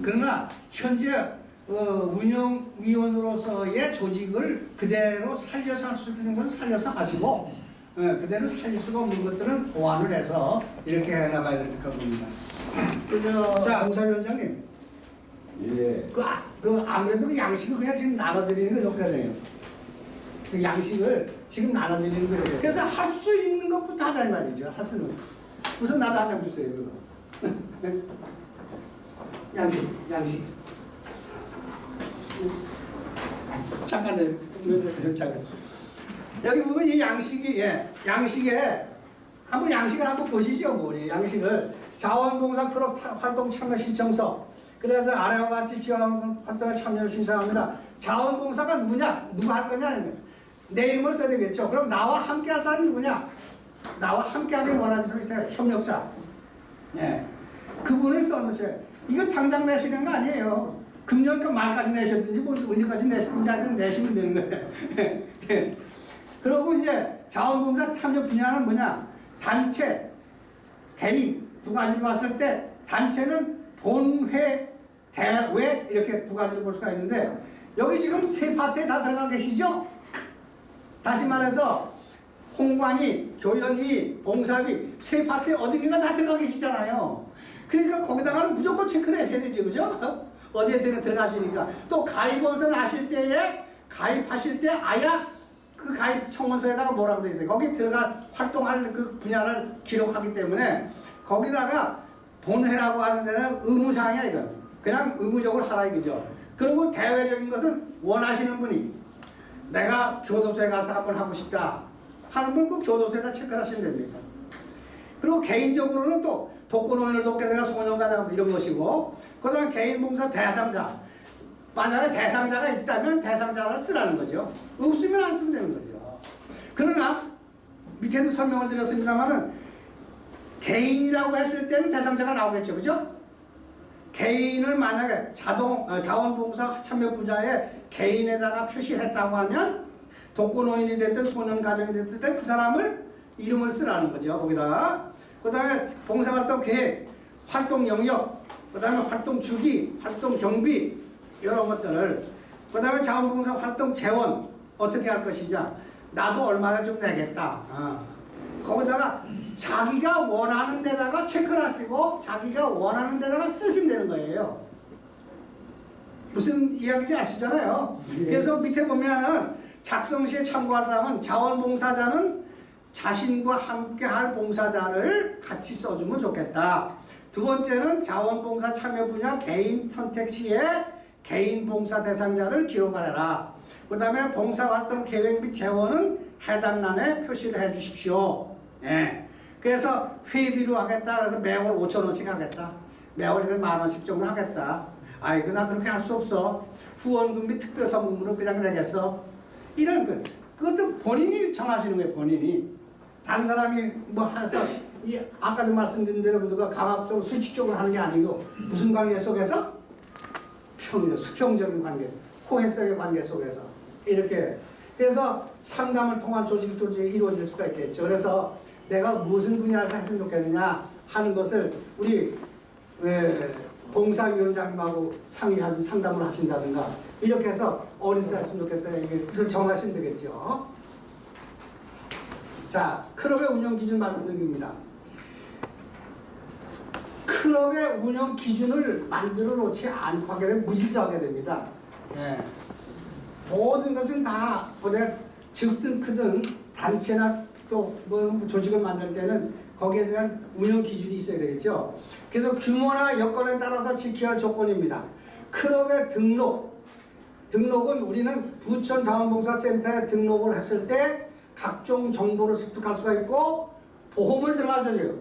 그러나 현재 운영위원으로서의 조직을 그대로 살려서 할 수 있는 것은 살려서 하시고 그대로 살릴 수가 없는 것들은 보완을 해서 이렇게 해나가야 될 겁니다. 자, 공사위원장님. 예. 그 아무래도 그 양식을 그냥 지금 나눠드리는 게 좋겠네요. 그 양식을 지금 나눠드리는 거예요. 그래서 할 수 있는 것부터 하자 이 말이죠. 할 수 있는 것. 우선 나도 한 장 주세요. 양식. 잠깐. 여기 보면 이 양식에 한번 양식을 한번 보시죠. 우리 양식을 자원봉사 클럽 활동 참여 신청서. 그래서 아래와 같이 지원 활동에 참여를 신청합니다. 자원봉사가 누구냐? 누가 할 거냐? 내 이름을 써야 되겠죠. 그럼 나와 함께 할 사람이 누구냐? 나와 함께 하길 원하는 사람이 협력자. 그분을 써놓으세요. 이거 당장 내시는 거 아니에요. 금년 그 말까지 내셨든지 뭐 언제까지 내시든지 하여튼 내시면 되는 거예요. 그리고 이제 자원봉사 참여 분야는 뭐냐? 단체, 개인 두 가지를 봤을 때 단체는 본회, 대외 이렇게 두 가지를 볼 수가 있는데 여기 지금 세 파트에 다 들어가 계시죠? 다시 말해서 홍관위, 교연위, 봉사위 세 파트에 어디든가 다 들어가 계시잖아요. 그러니까 거기다가는 무조건 체크를 해야 되죠. 그죠? 어디에 들어가시니까. 또 가입원서 하실 때에 가입하실 때 아야 그 가입 청원서에다가 뭐라고 돼 있어요. 거기 들어가 활동할 그 분야를 기록하기 때문에 거기다가 본회라고 하는 데는 의무사항이야 이건. 그냥 의무적으로 하라 이거죠. 그리고 대외적인 것은 원하시는 분이 내가 교도소에 가서 한번 하고 싶다 하는 분 그 교도소에다 체크하시면 됩니다. 그리고 개인적으로는 또 독거노인을 돕게 내가 소년가자 이런 것이고 그 다음에 개인봉사 대상자 만약에 대상자가 있다면 대상자를 쓰라는 거죠. 없으면 안 쓰면 되는 거죠. 그러나 밑에도 설명을 드렸습니다만은 개인이라고 했을 때는 대상자가 나오겠죠. 그죠? 개인을 만약에 자원봉사 참여부자의 개인에다가 표시를 했다고 하면 독거노인이 됐든 소년가정이 됐을 때 그 사람을 이름을 쓰라는 거죠. 거기다가 그 다음에 봉사활동 계획, 활동 영역, 그 다음에 활동 주기, 활동 경비 이런 것들을 그 다음에 자원봉사 활동 재원 어떻게 할 것이냐 나도 얼마나 좀 내겠다. 거기다가 자기가 원하는 데다가 체크를 하시고 자기가 원하는 데다가 쓰시면 되는 거예요. 무슨 이야기인지 아시잖아요. 그래서 밑에 보면은 작성 시에 참고할 사항은 자원봉사자는 자신과 함께 할 봉사자를 같이 써주면 좋겠다. 두 번째는 자원봉사 참여 분야 개인 선택 시에 개인 봉사 대상자를 기록하라. 그 다음에 봉사활동 계획 및 재원은 해당欄에 표시를 해 주십시오. 예. 그래서 회비로 하겠다. 그래서 매월 5,000원씩 하겠다. 매월 10,000원씩 정도 하겠다. 아이고, 나 그렇게 할 수 없어. 후원금 및 특별성금으로 그냥 내겠어. 이런 그것도 본인이 정하시는 거예요, 본인이. 다른 사람이 뭐 해서, 아까도 말씀드린 대로 누가 강압적으로 수직적으로 하는 게 아니고, 무슨 관계 속에서? 수평적인 관계, 호혜성의 관계 속에서. 이렇게. 그래서 상담을 통한 조직이 또 이루어질 수가 있겠죠. 그래서 내가 무슨 분야에서 했으면 좋겠느냐 하는 것을 우리 봉사위원장님하고 상담을 하신다든가 이렇게 해서 어디서 했으면 좋겠다 이것을 정하시면 되겠죠. 자, 클럽의 운영 기준 말씀드립니다. 클럽의 운영 기준을 만들어 놓지 않고 하게 되면 무질서하게 됩니다. 예. 모든 것은 다 적든 크든 단체나 또 뭐 조직을 만들 때는 거기에 대한 운영 기준이 있어야 되겠죠. 그래서 규모나 여건에 따라서 지켜야 할 조건입니다. 클럽의 등록은 우리는 부천 자원봉사센터에 등록을 했을 때 각종 정보를 습득할 수가 있고 보험을 들어가줘요.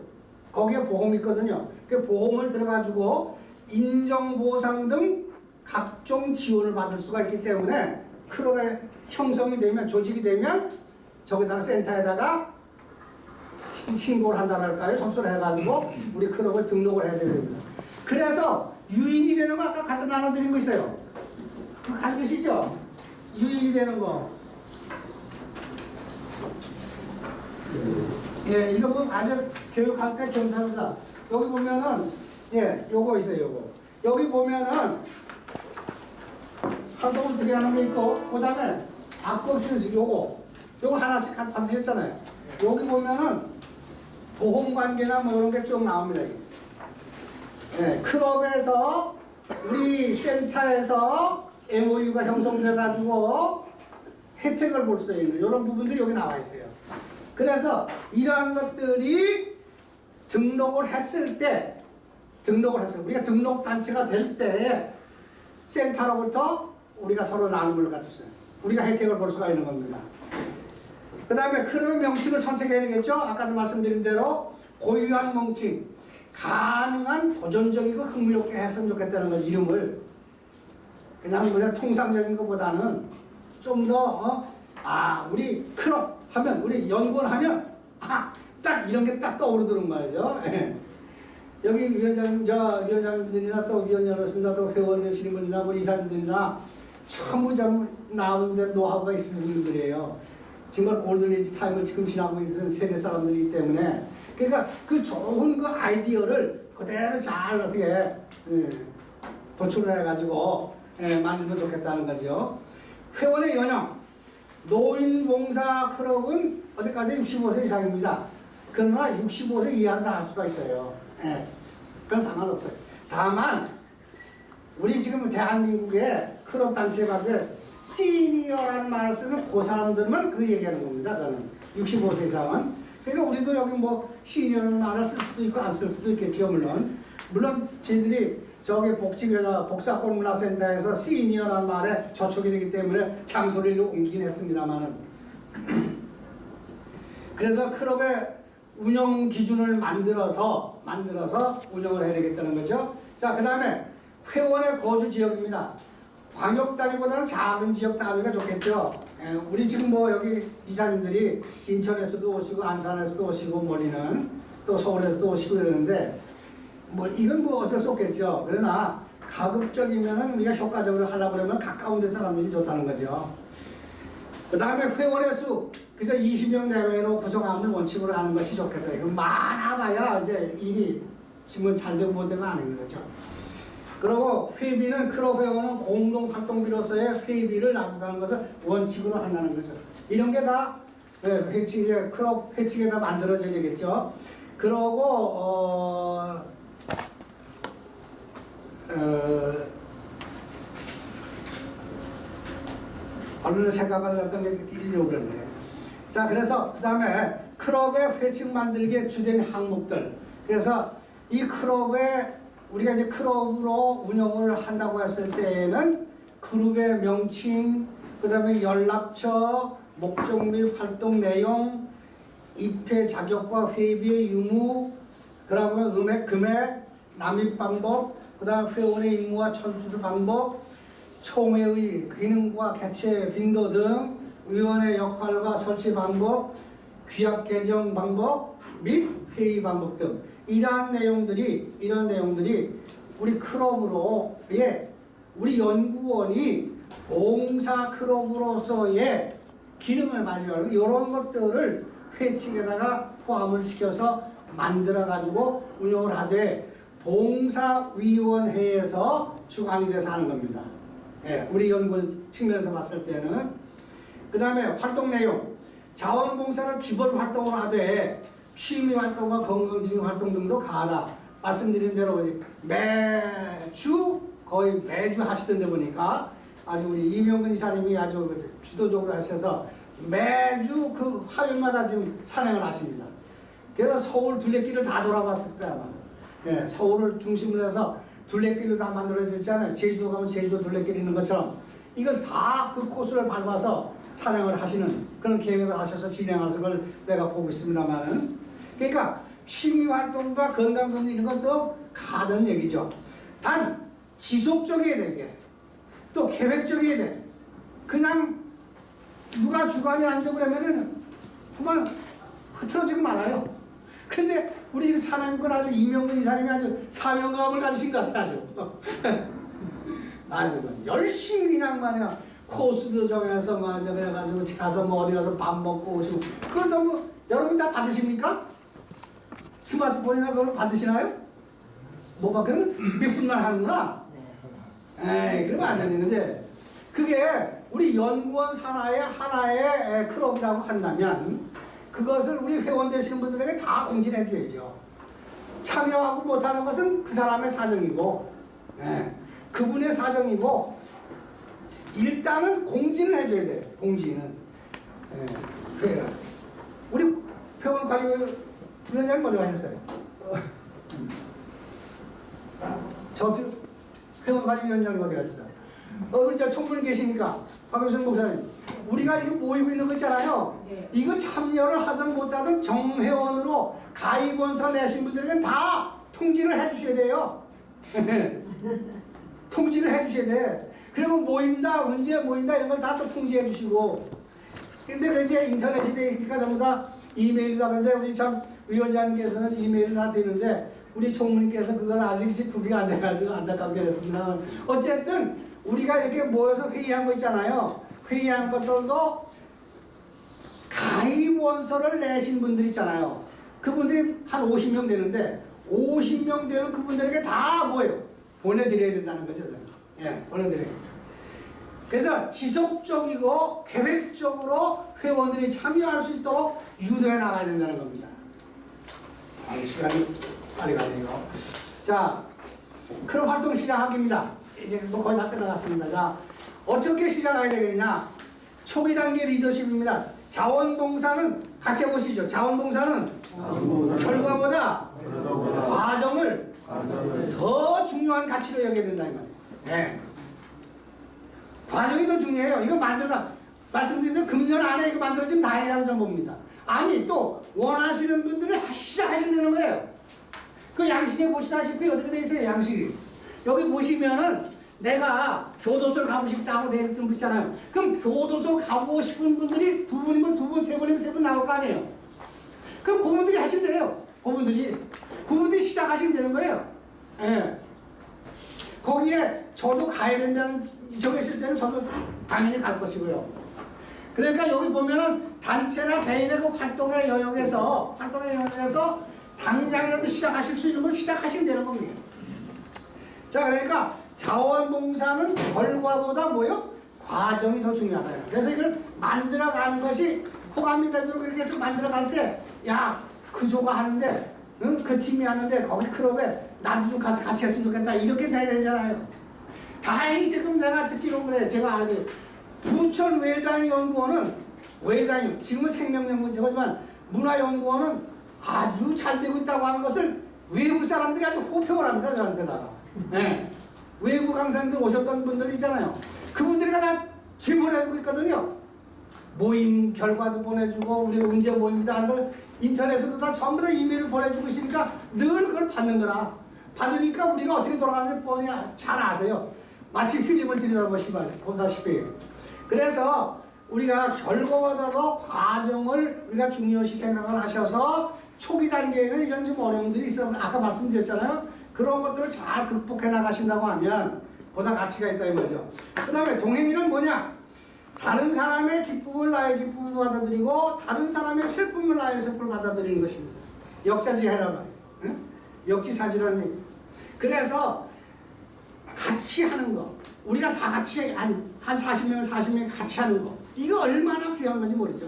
거기에 보험이 있거든요. 그 보험을 들어가지고 인정보상 등 각종 지원을 받을 수가 있기 때문에 클럽의 형성이 되면 조직이 되면 저기다가 센터에다가 신고를 한다랄까요? 접수를 해가지고 우리 클럽을 등록을 해야 됩니다. 그래서 유인이 되는 거 아까 갖다 나눠드린 거 있어요. 그거 가르쳐 계시죠? 유인이 되는 거. 예, 이거 뭐 아주 교육할 때 경사로사 여기 보면은 요거 있어요. 요거 여기 보면은 활동을 어떻게 하는 게 있고 그 다음에 악법실수 요거 하나씩 받으셨잖아요. 여기 보면은 보험관계나 뭐 이런 게 쭉 나옵니다. 예, 클럽에서 우리 센터에서 MOU가 형성돼 가지고 혜택을 볼 수 있는 이런 부분들이 여기 나와 있어요. 그래서 이러한 것들이 등록을 했을 때 우리가 등록 단체가 될 때 센터로부터 우리가 서로 나눔을 갖췄어요. 우리가 혜택을 볼 수가 있는 겁니다. 그 다음에 클럽의 명칭을 선택해야 되겠죠. 아까도 말씀드린 대로 고유한 명칭, 가능한 도전적이고 흥미롭게 했으면 좋겠다는 건 이름을 그냥 우리가 통상적인 것보다는 좀 더 우리 클럽 하면 우리 연구원 하면 딱 이런 게 딱 떠오르더란 말이죠. 여기 위원장님들이나 또 위원 여러분이나 또 회원 되시는 분이나 우리 이사님들이나 전부 나오는데 노하우가 있으신 분들이에요. 정말 골든에이지 타임을 지금 지나고 있는 세대 사람들이기 때문에 그러니까 그 좋은 그 아이디어를 그대로 잘 어떻게 도출을 해가지고 만들면 좋겠다는 거죠. 회원의 연령 노인봉사 클럽은 어디까지 65세 이상입니다. 그러나 65세 이하도 할 수가 있어요. 그건 상관없어요. 다만 우리 지금 대한민국의 클럽 단체가 시니어라는 말을 쓰면 그 사람들만 그 얘기하는 겁니다. 그거는 65세 이상은. 그러니까 우리도 여기 뭐 시니어라는 말을 쓸 수도 있고 안 쓸 수도 있겠죠. 물론 저희들이 저기 복사권 문화센터에서 시니어라는 말에 저촉이 되기 때문에 장소리를 옮기긴 했습니다만은. 그래서 클럽의 운영 기준을 만들어서 운영을 해야 되겠다는 거죠. 자, 그 다음에 회원의 거주 지역입니다. 광역 단위보다는 작은 지역 단위가 좋겠죠. 예, 우리 지금 뭐 여기 이사님들이 인천에서도 오시고 안산에서도 오시고 멀리는 또 서울에서도 오시고 이러는데 뭐 이건 뭐 어쩔 수 없겠죠. 그러나 가급적이면은 우리가 효과적으로 하려고 그러면 가까운 데 사람들이 좋다는 거죠. 그 다음에 회원의 수 그저 20명 내외로 구성하는 원칙으로 하는 것이 좋겠다. 이거 많아봐야 이제 일이 지금 잘 되고 못 되고 아닌 거죠. 그리고 회비는 클럽 회원은 공동 활동비로서의 회비를 납부하는 것을 원칙으로 한다는 거죠. 이런 게 다 회칙에 클럽 회칙에다 만들어져야 되겠죠. 그러고 어느 생각을 했던 게 잊어버렸네. 그러네. 자, 그래서 그 다음에 클럽의 회칙 만들기에 주된 항목들. 그래서 이 클럽에 우리가 이제 클럽으로 운영을 한다고 했을 때에는 그룹의 명칭, 그 다음에 연락처, 목적 및 활동 내용, 입회 자격과 회비의 유무, 그 다음에 금액, 납입 방법, 그 다음에 회원의 임무와 천출 방법, 총회의 기능과 개최 빈도 등 위원회 역할과 설치 방법, 규약 개정 방법 및 회의 방법 등 이러한 내용들이 우리 클럽으로 우리 연구원이 봉사 클럽으로서의 기능을 발휘하는 이런 것들을 회칙에다가 포함을 시켜서 만들어 가지고 운영을 하되 봉사위원회에서 주관이 돼서 하는 겁니다. 예, 우리 연구원 측면에서 봤을 때는. 그 다음에 활동 내용, 자원봉사를 기본 활동으로 하되 취미활동과 건강증진 활동 등도 가하다. 말씀드린 대로 거의 매주 하시던데 보니까 아주 우리 이명근 이사님이 아주 주도적으로 하셔서 매주 그 화요일마다 지금 산행을 하십니다. 그래서 서울 둘레길을 다 돌아봤을 거야 아마. 예, 서울을 중심으로 해서 둘레길로 다 만들어졌잖아요. 제주도 가면 제주도 둘레길 있는 것처럼 이걸 다 그 코스를 밟아서 산행을 하시는 그런 계획을 하셔서 진행하는 걸 내가 보고 있습니다만은, 그러니까 취미활동과 건강검진 이런 것도 가던 얘기죠. 단 지속적이어야 되게 또 계획적이어야 돼. 그냥 누가 주관이 안 되고 그러면은 그만 흐트러지고 말아요. 근데 우리 산행꾼 아주 이명근 이사님이 아주 사명감을 가지신 것 같아 아주. 아주 열심히 그냥 말이야 코스도 정해서 맞아 그래가지고 가서 뭐 어디 가서 밥 먹고 오시고. 그렇다고 뭐 여러분 다 받으십니까? 스마트폰이나 그걸 받으시나요? 뭐 받기는 몇 분만 하는구나. 에이 그러면 안 되는데 그게 우리 연구원 산하의 하나의 클럽이라고 한다면 그것을 우리 회원 되시는 분들에게 다 공지해 줘야죠. 참여하고 못하는 것은 그 사람의 사정이고, 그분의 사정이고, 일단은 공지는 해줘야 돼. 공지는. 그래. 우리 회원관리위원장님 먼저 하셨어요. 저 회원관리위원장님 어디 가셨어요? 우리 저 총무님 계시니까 박영선 목사님, 우리가 지금 모이고 있는 거 있잖아요. 이거 참여를 하든 못하든 정회원으로 가입원서 내신 분들에게 다 통지를 해주셔야 돼요. 통지를 해주셔야 돼. 그리고 모인다, 언제 모인다 이런 걸 다 또 통지해 주시고. 근데 이제 인터넷 시대니까 전부 다 이메일도 하는데 우리 참 위원장님께서는 이메일을 다 드리는데 우리 총무님께서 그걸 아직 구비가 안 돼가지고 안타깝게 됐습니다. 어쨌든 우리가 이렇게 모여서 회의한 거 있잖아요. 회의한 것들도 가입 원서를 내신 분들 있잖아요. 그분들이 한 50명 되는데 50명 되는 그분들에게 다 뭐예요? 보내드려야 된다는 거죠. 예, 보내드려요. 그래서 지속적이고 계획적으로 회원들이 참여할 수 있도록 유도해 나가야 된다는 겁니다. 시간이 빨리 가네요. 자, 그런 활동 시작하기입니다. 이제 뭐 거의 다 끝나갔습니다. 자, 어떻게 시작해야 되겠냐? 초기 단계 리더십입니다. 자원봉사는 같이 해보시죠. 자원봉사는 결과보다 과정을 더 중요한 가치로 여겨야 된다 이 말이에요. 네. 과정이 더 중요해요. 이거 말씀드린 대로 금년 안에 이거 만들어지면 다행이라고 저는 봅니다. 아니 또 원하시는 분들은 시작하시면 되는 거예요. 그 양식에 보시다시피 어떻게 돼 있어요? 양식이 여기 보시면은 내가 교도소를 가고 싶다고 내렸던 분 있잖아요. 그럼 교도소 가고 싶은 분들이 두 분이면 두 분, 세 분이면 세 분 나올 거 아니에요. 그럼 그분들이 하시면 돼요. 그분들이 시작하시면 되는 거예요. 예. 거기에 저도 가야 된다는 저기 있을 때는 저도 당연히 갈 것이고요. 그러니까 여기 보면은 단체나 개인의 그 활동의 영역에서 당장이라도 시작하실 수 있는 건 시작하시면 되는 겁니다. 자, 그러니까 자원봉사는 결과보다 뭐요? 과정이 더 중요하다. 그래서 이걸 만들어가는 것이 호감이 되도록 이렇게 해서 만들어갈 때, 야, 그 조가 하는데, 응? 그 팀이 하는데, 거기 클럽에 나도 좀 가서 같이 했으면 좋겠다. 이렇게 돼야 되잖아요. 다행히 지금 내가 듣기로 그래. 제가 알기. 부천 외장연구원은, 지금은 생명연구원이지만, 문화연구원은 아주 잘 되고 있다고 하는 것을 외국 사람들이 아주 호평을 합니다. 저한테다가. 네. 외국 강사님들 오셨던 분들 있잖아요. 그분들이 다 제보를 해주고 있거든요. 모임 결과도 보내주고 우리가 언제 모입니다 하는 걸 인터넷으로 다 전부 다 이메일을 보내주고 있으니까 늘 그걸 받는 거라. 받으니까 우리가 어떻게 돌아가는지 뻔히 잘 아세요. 마치 필름을 들여다보다시피. 그래서 우리가 결과보다도 과정을 우리가 중요시 생각을 하셔서 초기 단계에는 이런 좀 어려움들이 있어. 아까 말씀드렸잖아요. 그런 것들을 잘 극복해 나가신다고 하면 보다 가치가 있다 이 말이죠. 그 다음에 동행이는 뭐냐? 다른 사람의 기쁨을 나의 기쁨을 받아들이고 다른 사람의 슬픔을 나의 슬픔을 받아들이는 것입니다. 역자지해란 말이에요. 응? 역지사지라는 얘기. 그래서 같이 하는 거. 우리가 다 같이 한 40명이 같이 하는 거. 이거 얼마나 귀한 건지 모르죠.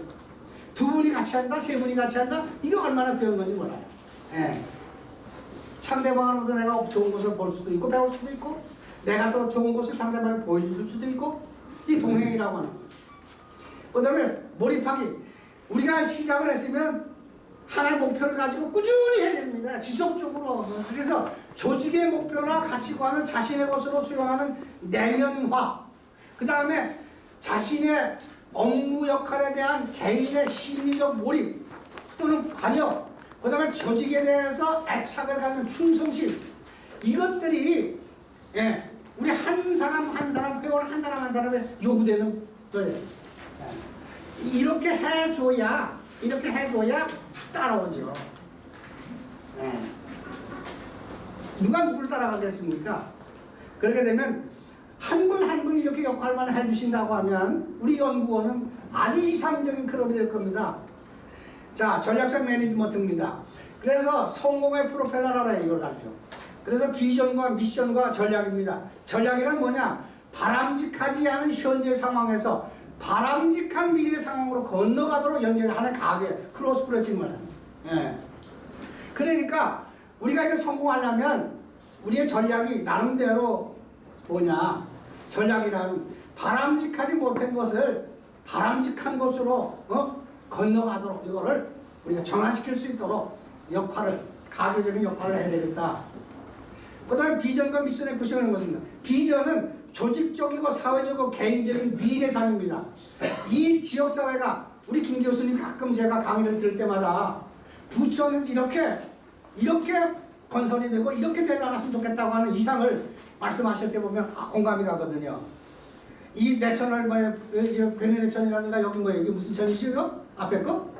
두 분이 같이 한다, 세 분이 같이 한다. 이거 얼마나 귀한 건지 몰라요. 예. 상대방으로부터 내가 좋은 것을 볼 수도 있고 배울 수도 있고 내가 또 좋은 것을 상대방에 보여줄 수도 있고 이 동행이라고 하는 거예요. 그 다음에 몰입하기. 우리가 시작을 했으면 하나의 목표를 가지고 꾸준히 해야 됩니다. 지속적으로. 그래서 조직의 목표나 가치관을 자신의 것으로 수용하는 내면화. 그 다음에 자신의 업무 역할에 대한 개인의 심리적 몰입 또는 관여. 그 다음에 조직에 대해서 애착을 갖는 충성심. 이것들이 예, 우리 한 사람 한 사람 회원 한 사람에 요구되는 거예요. 이렇게 해줘야 따라오죠. 예. 누가 누구를 따라가겠습니까? 그렇게 되면 한 분 한 분이 이렇게 역할만 해주신다고 하면 우리 연구원은 아주 이상적인 클럽이 될 겁니다. 자, 전략적 매니지먼트입니다. 그래서 성공의 프로펠러라고 해요. 이걸 가르쳐. 그래서 비전과 미션과 전략입니다. 전략이란 뭐냐? 바람직하지 않은 현재 상황에서 바람직한 미래 상황으로 건너가도록 연결하는 가게, 크로스 브레칭을. 예. 그러니까 우리가 이거 성공하려면 우리의 전략이 나름대로 뭐냐? 전략이란 바람직하지 못한 것을 바람직한 것으로 건너가도록 이거를 우리가 전환시킬 수 있도록 가계적인 역할을 해야 되겠다. 그 다음에 비전과 미션의 구성하는 것입니다. 비전은 조직적이고 사회적이고 개인적인 미래상입니다. 이 지역사회가 우리 김 교수님 가끔 제가 강의를 들을 때마다 부천은 이렇게 건설이 되고 이렇게 되나갔으면 좋겠다고 하는 이상을 말씀하실 때 보면 공감이 가거든요. 이 내천을 베네천이라든가 여기 이게 무슨 천이죠? 이거? 앞에 거?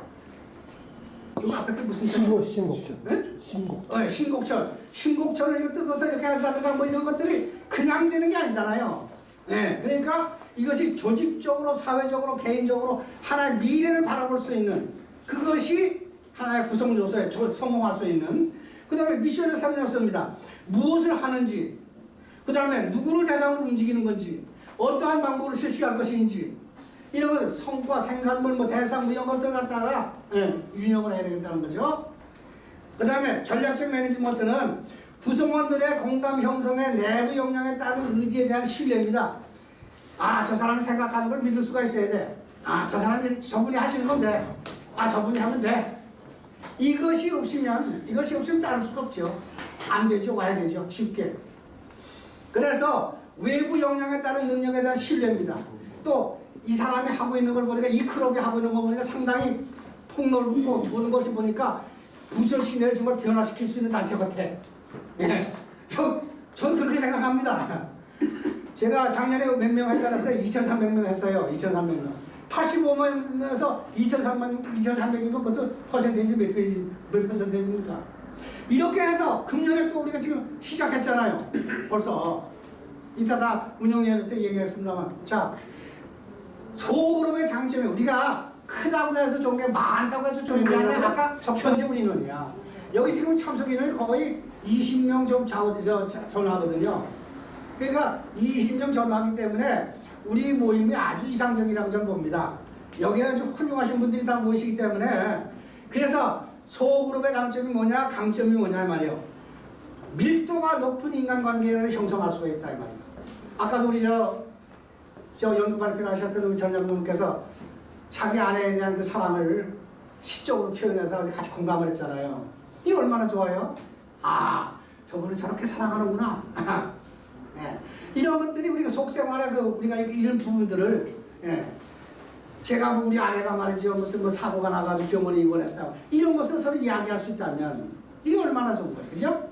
이거 앞에 게 무슨 천이죠? 신곡천. 네? 신곡천. 신곡천을 이렇게 뜯어서 이렇게 한다든가 뭐 이런 것들이 그냥 되는 게 아니잖아요. 네. 그러니까 이것이 조직적으로, 사회적으로, 개인적으로 하나의 미래를 바라볼 수 있는 그것이 하나의 구성 요소에 성공할 수 있는. 그 다음에 미션의 설명서입니다. 무엇을 하는지, 그 다음에 누구를 대상으로 움직이는 건지, 어떠한 방법으로 실시할 것인지, 이런 것, 성과, 생산물, 대상 이런 것들 갖다가 운영을 해야 되겠다는 거죠. 그 다음에 전략적 매니지먼트는 구성원들의 공감 형성의 내부 역량에 따른 의지에 대한 신뢰입니다. 아, 저 사람이 생각하는 걸 믿을 수가 있어야 돼. 아, 저분이 하시는 건 돼. 아, 저분이 하면 돼. 이것이 없으면 따를 수가 없죠. 안 되죠. 와야 되죠. 쉽게. 그래서 외부 역량에 따른 능력에 대한 신뢰입니다. 또 이 사람이 하고 있는 걸 보니까 이 클럽이 하고 있는 거 보니까 상당히 폭넓고 보는 것이 보니까 부천 시내를 정말 변화시킬 수 있는 단체 같아. 예. 저는 그렇게 생각합니다. 제가 작년에 몇 명 했다 했어요? 2,300명 했어요. 2,300명. 85만에서 2,300이면 그것도 퍼센테이지 몇 퍼센테이지입니까? 이렇게 해서 금년에 또 우리가 지금 시작했잖아요. 벌써. 이따 다 운영위원회 때 얘기했습니다만. 자, 소그룹의 장점이 우리가 크다고 해서 좋은 게 많다고 해서 좋은 게 아니라 아까 현재 우리 인원이야. 여기 지금 참석 인원이 거의 20명 좀 전화하거든요. 그러니까 20명 전화하기 때문에 우리 모임이 아주 이상적이라고 저는 봅니다. 여기에 아주 훌륭하신 분들이 다 모이시기 때문에 그래서 소그룹의 강점이 뭐냐, 강점이 뭐냐 말이에요. 밀도가 높은 인간관계를 형성할 수가 있다 이 말이에요. 아까도 우리 저 연구 발표를 하셨던 우리 전장님께서 자기 아내에 대한 그 사랑을 시적으로 표현해서 같이 공감을 했잖아요. 이게 얼마나 좋아요? 아, 저분을 저렇게 사랑하는구나. 네. 이런 것들이 우리가 속생활에 우리가 이런 부분들을 제가 뭐 우리 아내가 말이죠 무슨 뭐 사고가 나가지고 병원에 입원했다 이런 것을 서로 이야기할 수 있다면 이게 얼마나 좋은 거예요, 그죠?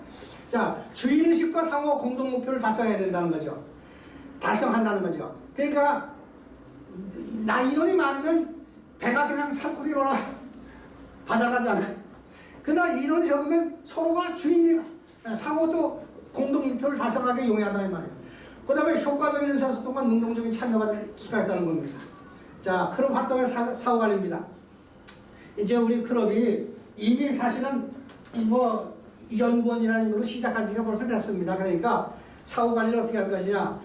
자, 주인의식과 상호 공동 목표를 달성해야 된다는 거죠. 달성한다는 거죠. 그러니까 나 인원이 많으면 배가 그냥 산골이 올라 바다가잖아. 그러나 인원이 적으면 서로가 주인이 상호도 공동 목표를 달성하게 용이하다 이 말이에요. 그 다음에 효과적인 의사소통과 능동적인 참여가 될 수가 있다는 겁니다. 자, 클럽 활동의 사후관리입니다. 이제 우리 클럽이 이미 사실은 뭐 연구원이라는 걸로 시작한 지가 벌써 됐습니다. 그러니까 사후관리를 어떻게 할 것이냐.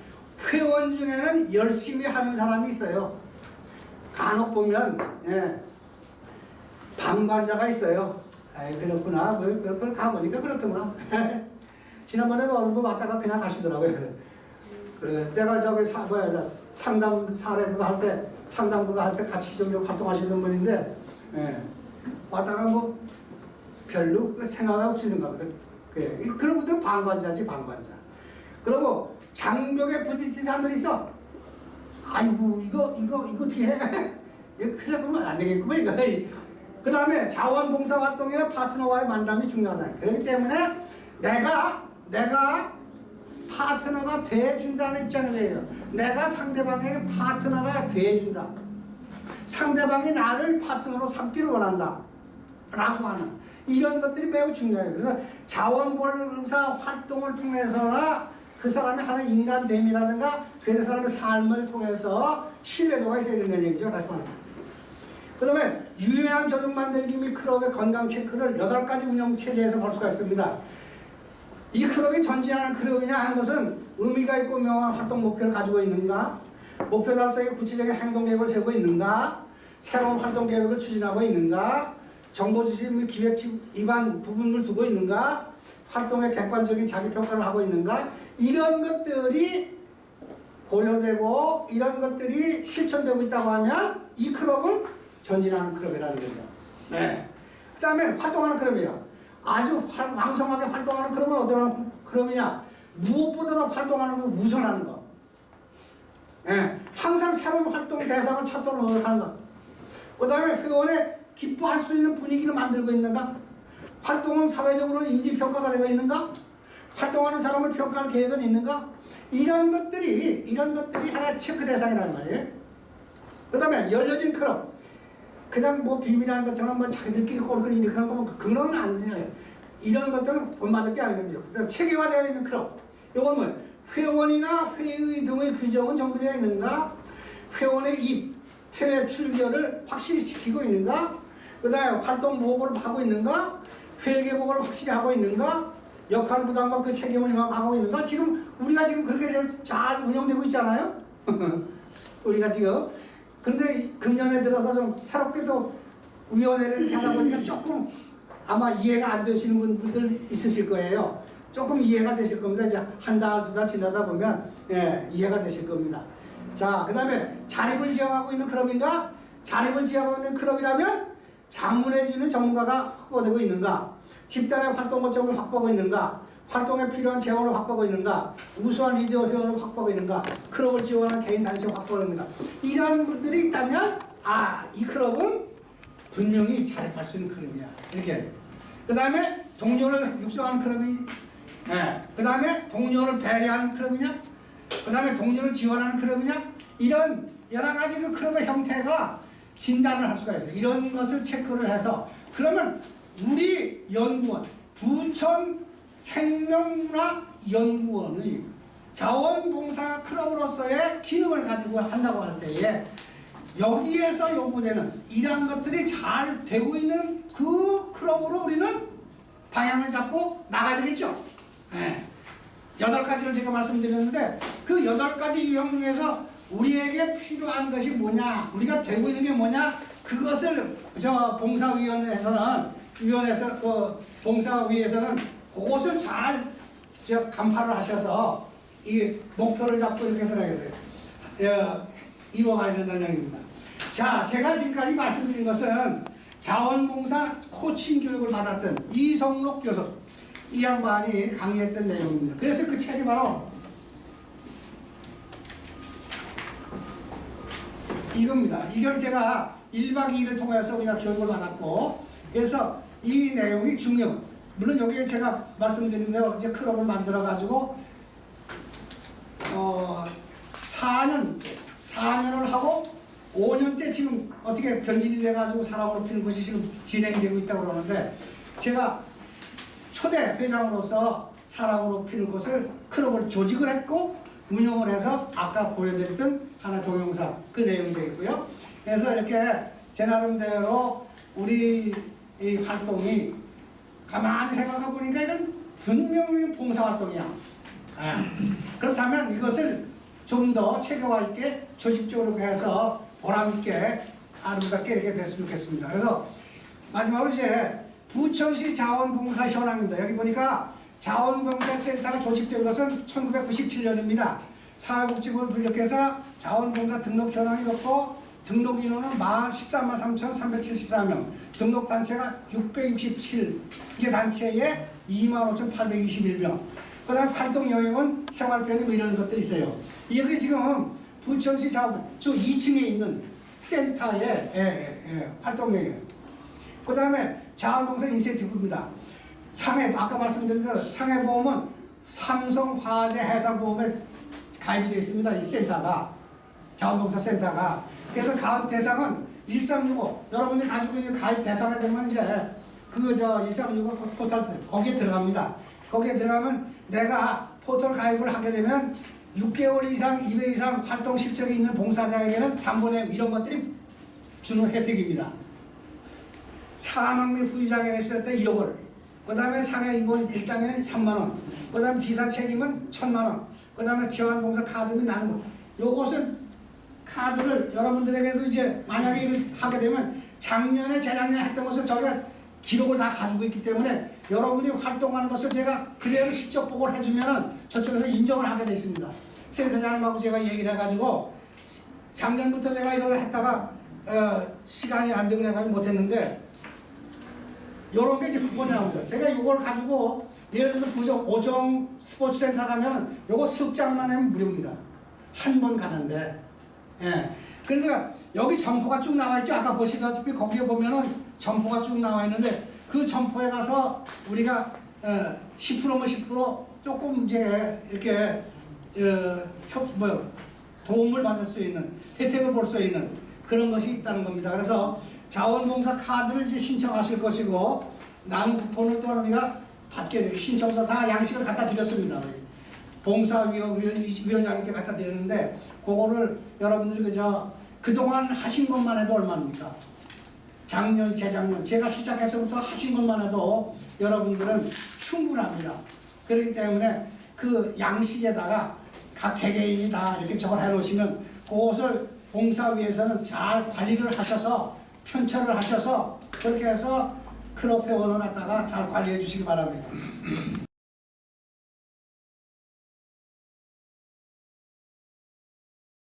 회원 중에는 열심히 하는 사람이 있어요. 간혹 보면 방관자가 있어요. 아이 그렇구나. 뭐 그렇구나. 가보니까 그렇구나. 지난번에도 어느 분 왔다가 그냥 가시더라고요. 내가 저기 상담 사례 그거 할 때 상담 그거 할 때 같이 좀 활동하시던 분인데 왔다가 뭐 별로 생각 없이 생각하거든. 그런 분들은 방관자지 방관자. 그리고 장벽에 부딪힌 사람들이 있어. 아이고 이거 어떻게 해? 이거 큰일 나면 안 되겠구만 이거. 그 다음에 자원봉사 활동이나 파트너와의 만남이 중요하다. 그렇기 때문에 내가 파트너가 돼준다는 입장이에요. 내가 상대방에게 파트너가 돼준다. 상대방이 나를 파트너로 삼기를 원한다. 라고 하는 이런 것들이 매우 중요해요. 그래서 자원봉사 활동을 통해서나 그 사람이 하는 인간됨이라든가 그 사람의 삶을 통해서 신뢰도가 있어야 된다는 얘기죠. 다시 말해서. 그 다음에 유해한 조직 만들기 및 클럽의 건강 체크를 8가지 운영 체제에서 볼 수가 있습니다. 이 클럽이 전진하는 클럽이냐 하는 것은 의미가 있고 명확한 활동 목표를 가지고 있는가, 목표 달성에 구체적인 행동 계획을 세우고 있는가, 새로운 활동 계획을 추진하고 있는가, 정보 지식 및 기획 위반 부분을 두고 있는가, 활동에 객관적인 자기 평가를 하고 있는가, 이런 것들이 고려되고 이런 것들이 실천되고 있다고 하면 이 클럽은 전진하는 클럽이라는 거죠. 네. 그 다음에 활동하는 클럽이에요. 아주 왕성하게 활동하는 클럽은 어떤 클럽이냐? 무엇보다도 활동하는 건 우선하는 거. 네. 항상 새로운 활동 대상을 찾도록 노력하는 것. 그 다음에 회원에 기뻐할 수 있는 분위기를 만들고 있는가? 활동은 사회적으로 인지평가가 되고 있는가? 활동하는 사람을 평가할 계획은 있는가? 이런 것들이 하나의 체크 대상이란 말이에요. 그 다음에 열려진 클럽. 그냥 뭐 비밀하는 것처럼 뭐 자기들끼리 꼴거리 이렇게 하는 거면 그건 안 돼요. 이런 것들은 본받을 게 아니거든요. 그다음 체계화되어 있는 클럽. 이건 뭐 회원이나 회의 등의 규정은 정비되어 있는가? 회원의 입, 퇴회, 출결을 확실히 지키고 있는가? 그 다음에 활동 보고를 하고 있는가? 회계 보고를 확실히 하고 있는가? 역할 부담과 그 책임을 이만하고 있는가? 지금 우리가 지금 그렇게 잘 운영되고 있잖아요. 우리가 지금. 근데 금년에 들어서 좀 새롭게도 위원회를 하다 보니까 조금 아마 이해가 안 되시는 분들 있으실 거예요. 조금 이해가 되실 겁니다. 이제 한 달, 두 달 지나다 보면 이해가 되실 겁니다. 자, 그 다음에 자립을 지향하고 있는 클럽인가? 자립을 지향하고 있는 클럽이라면 자문해주는 전문가가 확보되고 있는가? 집단의 활동 거점을 확보하고 있는가? 활동에 필요한 재원을 확보하고 있는가? 우수한 리더 회원을 확보하고 있는가? 클럽을 지원하는 개인 단체 확보하고 있는가? 이런 분들이 있다면 이 클럽은 분명히 자립할 수 있는 클럽이야. 이렇게. 그 다음에 동료를 육성하는 클럽이 그 다음에 동료를 배려하는 클럽이냐? 그 다음에 동료를 지원하는 클럽이냐? 이런 여러 가지 그 클럽의 형태가 진단을 할 수가 있어요. 이런 것을 체크를 해서 그러면 우리 연구원, 부천 생명문화연구원의 자원봉사 클럽으로서의 기능을 가지고 한다고 할 때에 여기에서 요구되는 이러한 것들이 잘 되고 있는 그 클럽으로 우리는 방향을 잡고 나가야 되겠죠. 예. 8가지를 제가 말씀드렸는데 그 8가지 유형 중에서 우리에게 필요한 것이 뭐냐, 우리가 되고 있는 게 뭐냐, 그것을 저 봉사위원회에서는 봉사위에서는 그것을 잘 간파를 하셔서 이 목표를 잡고 이렇게 해서 이루어가야 된다는 얘기입니다. 자, 제가 지금까지 말씀드린 것은 자원봉사 코칭 교육을 받았던 이성록 교수, 이 양반이 강의했던 내용입니다. 그래서 그 책이 바로 이겁니다. 이걸 제가 1박 2일을 통해서 우리가 교육을 받았고, 그래서 이 내용이 중요. 물론 여기에 제가 말씀드린 대로 이제 클럽을 만들어 가지고 4년을 하고 5년째 지금 어떻게 변질이 돼가지고 사람으로 피는 것이 지금 진행이 되고 있다고 그러는데, 제가 초대 회장으로서 사랑으로 피는 것을 클럽을 조직을 했고 운영을 해서 아까 보여드렸던 하나 동영상 그 내용이 되겠고요. 그래서 이렇게 제 나름대로 우리 이 활동이 가만히 생각해 보니까 이건 분명히 봉사활동이야. 그렇다면 이것을 좀 더 체계화 있게 조직적으로 해서 보람있게 아름답게 이렇게 됐으면 좋겠습니다. 그래서 마지막으로 이제 부천시 자원봉사 현황입니다. 여기 보니까 자원봉사센터가 조직된 것은 1997년입니다. 사회복지부를 비롯해서 자원봉사 등록 현황이 이렇고 등록 인원은 13만 3,374명, 등록 단체가 667개 단체에 25,821명. 그 다음에 활동 영역은 생활편의 뭐 이런 것들이 있어요. 여기 지금 부천시 자원, 저 2층에 있는 센터의 활동이에요. 그 다음에 자원봉사 인센티브입니다. 아까 말씀드린 대로 상해보험은 삼성화재 해상보험에 가입이 되어 있습니다. 이 센터가, 자원봉사 센터가. 그래서 가입 대상은 1365, 여러분들이 가지고 있는 가입 대상에 되면 이제 1365 포털 거기에 들어갑니다. 거기에 들어가면 내가 포털 가입을 하게 되면 6개월 이상, 2회 이상 활동 실적이 있는 봉사자에게는 단번에 이런 것들이 주는 혜택입니다. 사망 및 후유장애가 있을 때 1억 원, 그 다음에 상해 입원 일당에 3만원, 그 다음에 비상 책임은 1,000만원, 그 다음에 지원봉사 카드 및 나는 거. 요것은 카드를 여러분들에게도 이제 만약에 이걸 하게 되면 작년에 재작년에 했던 것을 저희가 기록을 다 가지고 있기 때문에 여러분이 활동하는 것을 제가 그대로 실적 보고를 해주면은 저쪽에서 인정을 하게 돼 있습니다. 센터장님하고 제가 얘기를 해가지고 작년부터 제가 이걸 했다가 시간이 안 되고 해가지고 못했는데 요런 게 이제 그거 나옵니다. 제가 이걸 가지고 예를 들어서 부정 오정 스포츠센터 가면은 요거 습장만 하면 무료입니다. 한 번 가는데. 예. 그러니까 여기 점포가 쭉 나와 있죠. 아까 보시다시피 거기에 보면은 점포가 쭉 나와 있는데 그 점포에 가서 우리가 10%면 10% 조금 이제 이렇게 도움을 받을 수 있는 혜택을 볼 수 있는 그런 것이 있다는 겁니다. 그래서 자원봉사 카드를 이제 신청하실 것이고 나는 쿠폰을 또한 우리가 받게 되고 신청서 다 양식을 갖다 드렸습니다. 봉사위원장님께 갖다 드렸는데 그거를 여러분들이 그동안 하신 것만 해도 얼마입니까? 작년, 재작년 제가 시작해서부터 하신 것만 해도 여러분들은 충분합니다. 그렇기 때문에 그 양식에다가 각 개개인이 다 이렇게 저걸 해놓으시면 그것을 봉사위에서는 잘 관리를 하셔서 편철을 하셔서 그렇게 해서 클럽 회원을 갖다가 잘 관리해 주시기 바랍니다.